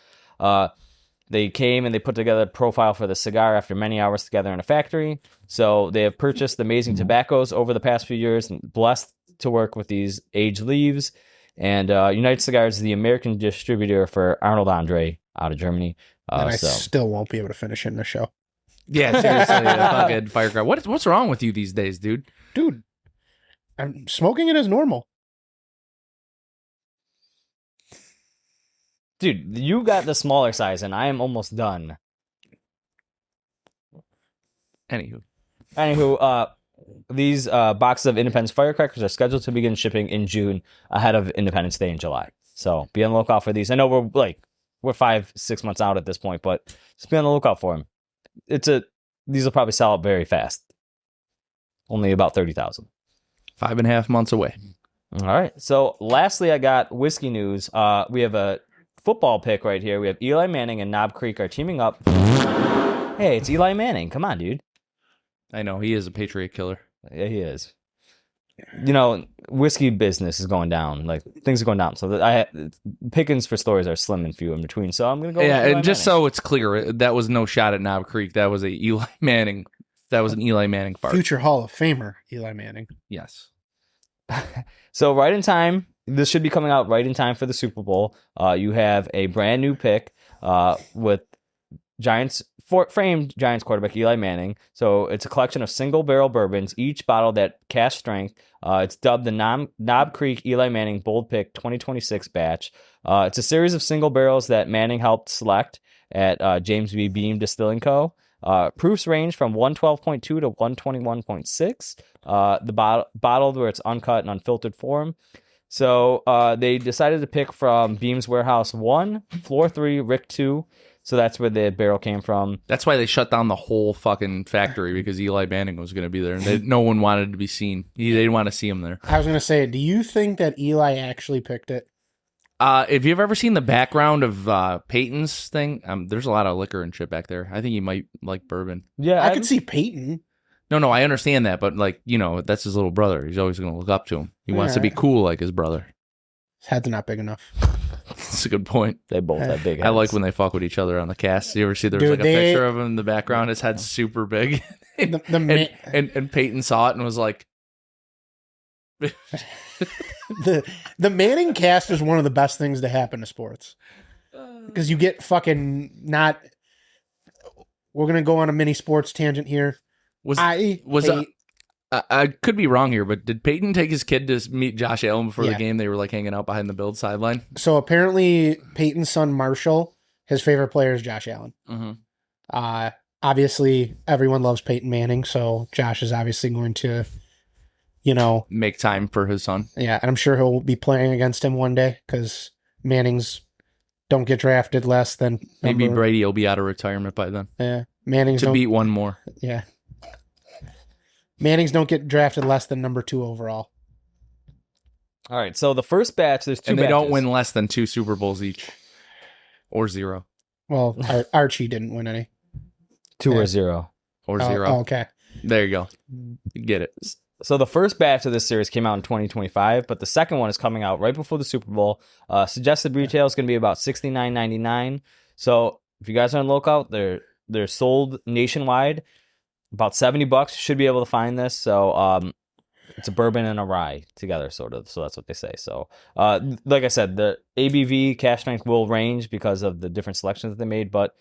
They came and they put together a profile for the cigar after many hours together in a factory. So they have purchased amazing tobaccos over the past few years and blessed to work with these aged leaves. And United Cigars is the American distributor for Arnold Andre out of Germany. and I still won't be able to finish it in the show. Yeah, seriously, the fucking firecracker. What's wrong with you these days, dude? Dude, I'm smoking it as normal. Dude, you got the smaller size, and I am almost done. Anywho, these boxes of Independence Firecrackers are scheduled to begin shipping in June ahead of Independence Day in July. So be on the lookout for these. I know we're 5-6 months out at this point, but just be on the lookout for them. These will probably sell out very fast. Only about 30,000. 5.5 months away. All right. So lastly, I got whiskey news. We have a football pick right here. We have Eli Manning and Knob Creek are teaming up. Hey, it's Eli Manning. Come on, dude. I know he is a Patriot killer. Yeah, he is. You know, whiskey business is going down. Like things are going down. So pickings for stores are slim and few in between. So I'm gonna go. Yeah, with Eli and just Manning. so it's clear, that was no shot at Knob Creek. That was a Eli Manning. That was an Eli Manning fart. Future Hall of Famer Eli Manning. Yes. So right in time. This should be coming out right in time for the Super Bowl. You have a brand new pick with framed Giants quarterback Eli Manning. So it's a collection of single barrel bourbons, each bottled at cask strength. It's dubbed the Knob Creek Eli Manning Bold Pick 2026 batch. It's a series of single barrels that Manning helped select at James B. Beam Distilling Co. Proofs range from 112.2 to 121.6. The bottled where it's uncut and unfiltered form. So they decided to pick from Beam's Warehouse 1, Floor 3, Rick 2. So that's where the barrel came from. That's why they shut down the whole fucking factory, because Eli Manning was going to be there. And no one wanted to be seen. They didn't want to see him there. I was going to say, do you think that Eli actually picked it? If you've ever seen the background of Peyton's thing, there's a lot of liquor and shit back there. I think he might like bourbon. Yeah, I could see Peyton. No, I understand that, but that's his little brother. He's always going to look up to him. He wants to be cool like his brother. His head's not big enough. That's a good point. They both have big heads. I like when they fuck with each other on the cast. You ever see there's a picture of him in the background? His head's super big. And Peyton saw it and was like... the Manning cast is one of the best things to happen to sports. Because you get fucking not... We're going to go on a mini sports tangent here. I could be wrong here, but did Peyton take his kid to meet Josh Allen before the game? They were like hanging out behind the Bills sideline. So apparently Peyton's son Marshall, his favorite player is Josh Allen. Mm-hmm. Obviously everyone loves Peyton Manning, so Josh is obviously going to, make time for his son. Yeah, and I'm sure he'll be playing against him one day because Manning's don't get drafted less than maybe Brady will be out of retirement by then. Yeah, Manning's to beat one more. Yeah. Mannings don't get drafted less than number 2 overall. All right, so the first batch, there's 2 And they don't batches. win less than 2 Super Bowls each. Or 0. Well, Archie didn't win any. 2 Yeah. or 0. Or Oh, 0. oh, okay. There you go. You get it. So the first batch of this series came out in 2025, but the second one is coming out right before the Super Bowl. Suggested retail is going to be about $69.99. So if you guys are on the lookout, they're sold nationwide. About $70. Should be able to find this. So it's a bourbon and a rye together, sort of. So that's what they say. So like I said, the ABV cash strength will range because of the different selections that they made, but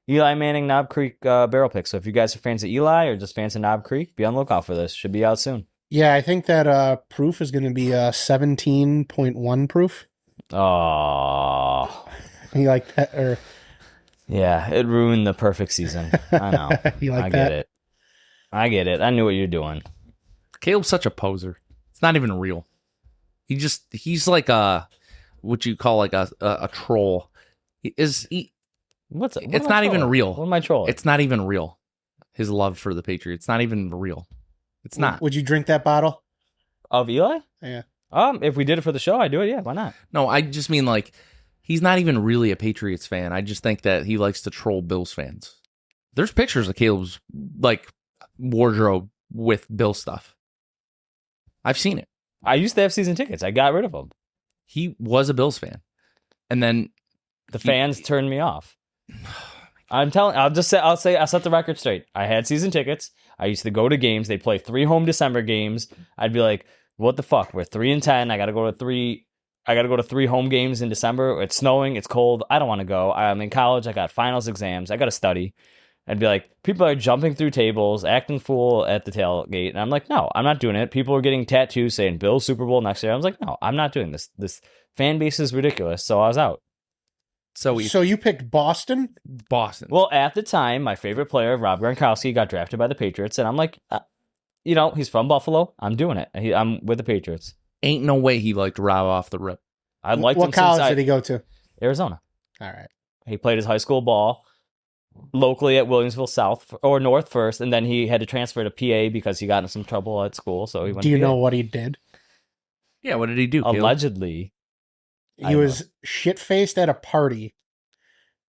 Eli Manning Knob Creek barrel pick. So if you guys are fans of Eli or just fans of Knob Creek, be on the lookout for this. Should be out soon. Yeah, I think that proof is going to be 17.1 proof. Oh, You like that? Or yeah, it ruined the perfect season. I know. You like I that? get it. I get it. I knew what you're doing. Caleb's such a poser. It's not even real. He's like what you call like a troll. It's not even real. What am I trolling? It's not even real. His love for the Patriots. It's not even real. It's not. Would you drink that bottle? Of Eli? Yeah. If we did it for the show, I'd do it. Yeah, why not? No, I just mean like he's not even really a Patriots fan. I just think that he likes to troll Bills fans. There's pictures of Caleb's like wardrobe with Bill stuff. I've seen it. I used to have season tickets. I got rid of them. He was a Bills fan. And then The fans turned me off. I'll set the record straight. I had season tickets. I used to go to games. They play 3 home December games. I'd be like, what the fuck? We're 3-10. I got to go to 3 home games in December. It's snowing. It's cold. I don't want to go. I'm in college. I got finals exams. I got to study. I'd be like, people are jumping through tables, acting fool at the tailgate. And I'm like, no, I'm not doing it. People are getting tattoos saying Bills Super Bowl next year. I was like, no, I'm not doing this. This fan base is ridiculous. So I was out. So you picked Boston? Boston. Well, at the time, my favorite player, Rob Gronkowski, got drafted by the Patriots. And I'm like, he's from Buffalo. I'm doing it. I'm with the Patriots. Ain't no way he liked Rob off the rip. I liked him What college since did he go to? Arizona. All right. He played his high school ball locally at Williamsville South or North first, and then he had to transfer to PA because he got in some trouble at school. So he went. Do you to PA. know what he did? Yeah, what did he do? Caleb? Allegedly, He was shit-faced at a party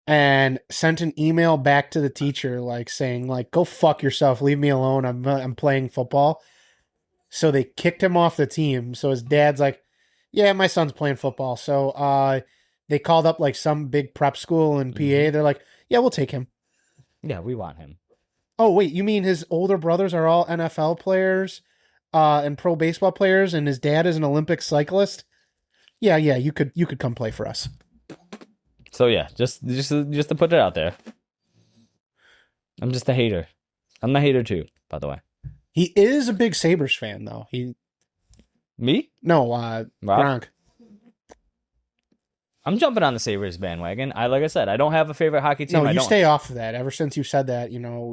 and sent an email back to the teacher saying go fuck yourself, leave me alone, I'm playing football. So they kicked him off the team. So his dad's like, yeah, my son's playing football. So they called up some big prep school in PA. They're like, yeah, we'll take him. yeah, we want him. Oh, wait, you mean his older brothers are all NFL players and pro baseball players, and his dad is an Olympic cyclist? Yeah, you could come play for us. So yeah, just to put it out there, I'm just a hater. I'm a hater too, by the way. He is a big Sabres fan, though. Me? No, Gronk. I'm jumping on the Sabres bandwagon. Like I said, I don't have a favorite hockey team. No, I you don't, stay off of that. Ever since you said that,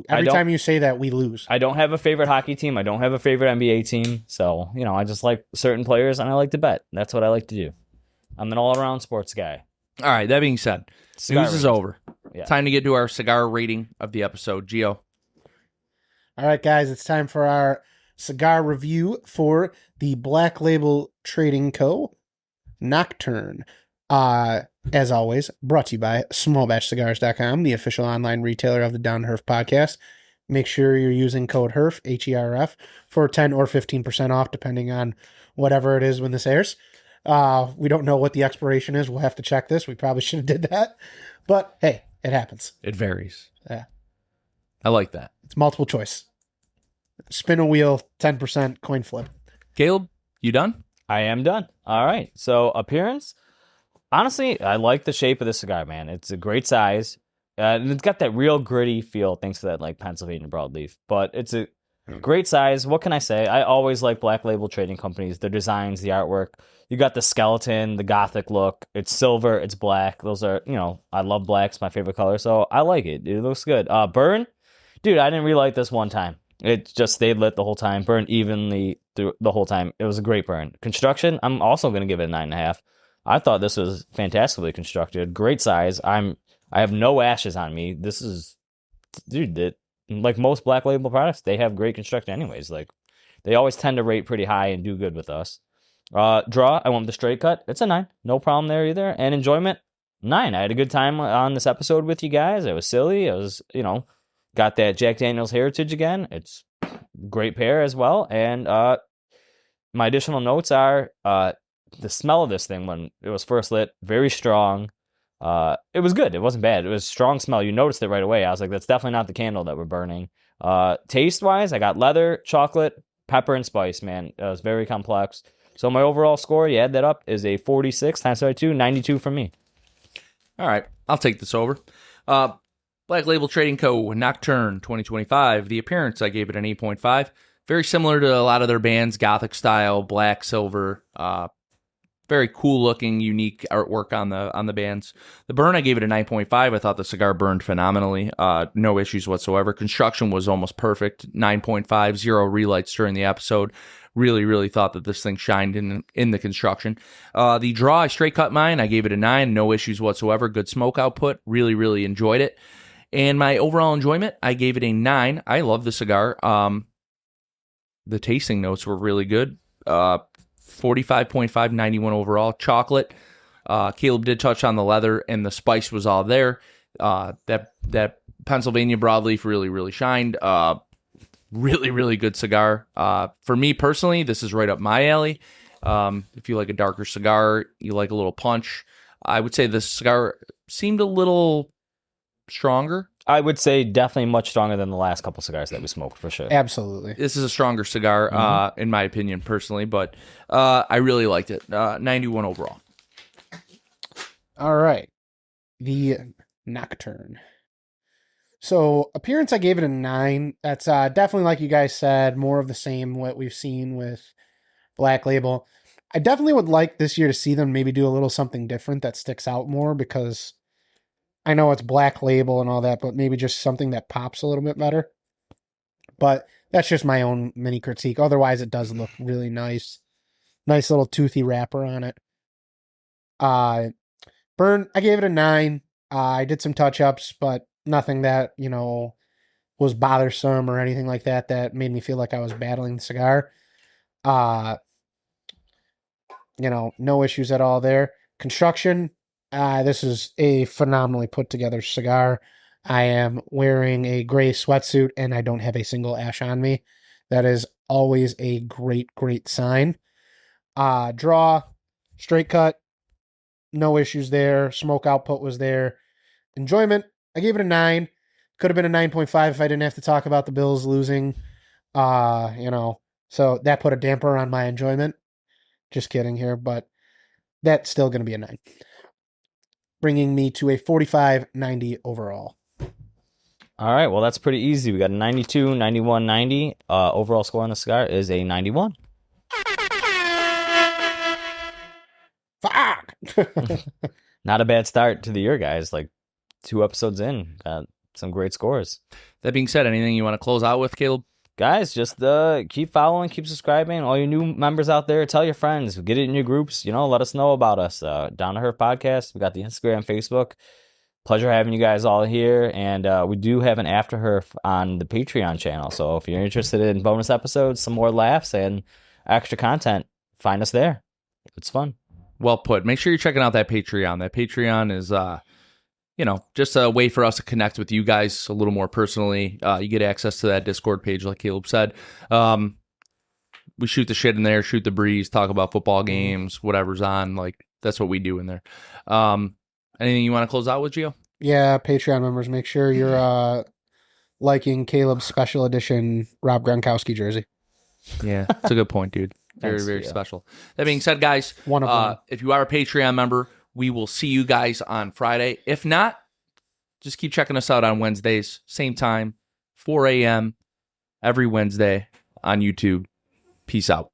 every time you say that, we lose. I don't have a favorite hockey team. I don't have a favorite NBA team. So, I just like certain players and I like to bet. That's what I like to do. I'm an all-around sports guy. All right, that being said, Cigar news is ratings. over. Yeah. Time to get to our cigar rating of the episode. Gio. All right, guys, it's time for our cigar review for the Black Label Trading Co. Nocturne. As always, brought to you by smallbatchcigars.com, the official online retailer of the Herf Podcast. Make sure you're using code HERF, H-E-R-F, for 10 or 15% off, depending on whatever it is when this airs. We don't know what the expiration is. We'll have to check this. We probably should have did that. But, hey, it happens. It varies. Yeah. I like that. It's multiple choice. Spin a wheel, 10% coin flip. Caleb, you done? I am done. All right. So appearance. Honestly, I like the shape of this cigar, man. It's a great size. And it's got that real gritty feel thanks to that Pennsylvania broadleaf. But it's a great size. What can I say? I always like Black Label trading companies. Their designs, the artwork. You got the skeleton, the gothic look. It's silver. It's black. Those are, I love black. It's my favorite color. So I like it. It looks good. Burn. Dude, I didn't relight this one time. It just stayed lit the whole time. Burned evenly through the whole time. It was a great burn. Construction, I'm also going to give it a 9.5. I thought this was fantastically constructed. Great size. I have no ashes on me. This is, dude, like most Black Label products, they have great construction anyways. They always tend to rate pretty high and do good with us. Draw, I went with the straight cut. It's a 9. No problem there either. And enjoyment, 9. I had a good time on this episode with you guys. It was silly. I was, got that Jack Daniels heritage again. It's great pair as well. And my additional notes are the smell of this thing when it was first lit, very strong. It was good. It wasn't bad. It was a strong smell. You noticed it right away. I was like, that's definitely not the candle that we're burning. Taste-wise, I got leather, chocolate, pepper, and spice, man. It was very complex. So my overall score, you add that up, is a 46 times 32, 92 for me. All right, I'll take this over. Black Label Trading Co. Nocturne 2025. The appearance, I gave it an 8.5. Very similar to a lot of their bands, gothic style, black, silver. Very cool looking, unique artwork on the bands. The burn, I gave it a 9.5. I thought the cigar burned phenomenally. No issues whatsoever. Construction was almost perfect. 9.5, 0 relights during the episode. Really, really thought that this thing shined in the construction. The draw, I straight cut mine. I gave it a 9. No issues whatsoever. Good smoke output. Really, really enjoyed it. And my overall enjoyment, I gave it a 9. I love the cigar. The tasting notes were really good. 45.5, 91 overall. Chocolate. Caleb did touch on the leather, and the spice was all there. That Pennsylvania broadleaf really, really shined. Really, really good cigar. For me personally, this is right up my alley. If you like a darker cigar, you like a little punch. I would say the cigar seemed a little stronger. I would say definitely much stronger than the last couple cigars that we smoked, for sure. Absolutely. This is a stronger cigar, in my opinion, personally, but I really liked it. 91 overall. All right. The Nocturne. So, appearance, I gave it a 9. That's definitely, like you guys said, more of the same what we've seen with Black Label. I definitely would like this year to see them maybe do a little something different that sticks out more, because I know it's Black Label and all that, but maybe just something that pops a little bit better. But that's just my own mini critique. Otherwise, it does look really nice. Nice little toothy wrapper on it. Burn, I gave it a 9. I did some touch-ups, but nothing that, was bothersome or anything like that that made me feel like I was battling the cigar. No issues at all there. Construction, this is a phenomenally put together cigar. I am wearing a gray sweatsuit and I don't have a single ash on me. That is always a great, great sign. Draw, straight cut, no issues there. Smoke output was there. Enjoyment, I gave it a 9. Could have been a 9.5 if I didn't have to talk about the Bills losing. So that put a damper on my enjoyment. Just kidding here, but that's still going to be a 9. Bringing me to a 45-90 overall. All right, well, that's pretty easy. We got a 92, 91, 90. Overall score on the cigar is a 91. Fuck! Not a bad start to the year, guys. Like 2 episodes in, got some great scores. That being said, anything you want to close out with, Caleb? Guys, just keep following, keep subscribing. All your new members out there, tell your friends, get it in your groups. Let us know about us. Down to Herf Podcast. We got the Instagram, Facebook. Pleasure having you guys all here. And we do have an After Herf on the Patreon channel. So if you're interested in bonus episodes, some more laughs, and extra content, find us there. It's fun. Well put. Make sure you're checking out that Patreon. That Patreon is, just a way for us to connect with you guys a little more personally. You get access to that Discord page, like Caleb said. We shoot the shit in there, shoot the breeze, talk about football games, whatever's on. Like, that's what we do in there. Anything you want to close out with, Gio? Yeah, Patreon members, make sure you're liking Caleb's special edition Rob Gronkowski jersey. Yeah, that's a good point, dude. Very, very special. That being said, guys, One of them. If you are a Patreon member, we will see you guys on Friday. If not, just keep checking us out on Wednesdays, same time, 4 a.m. every Wednesday on YouTube. Peace out.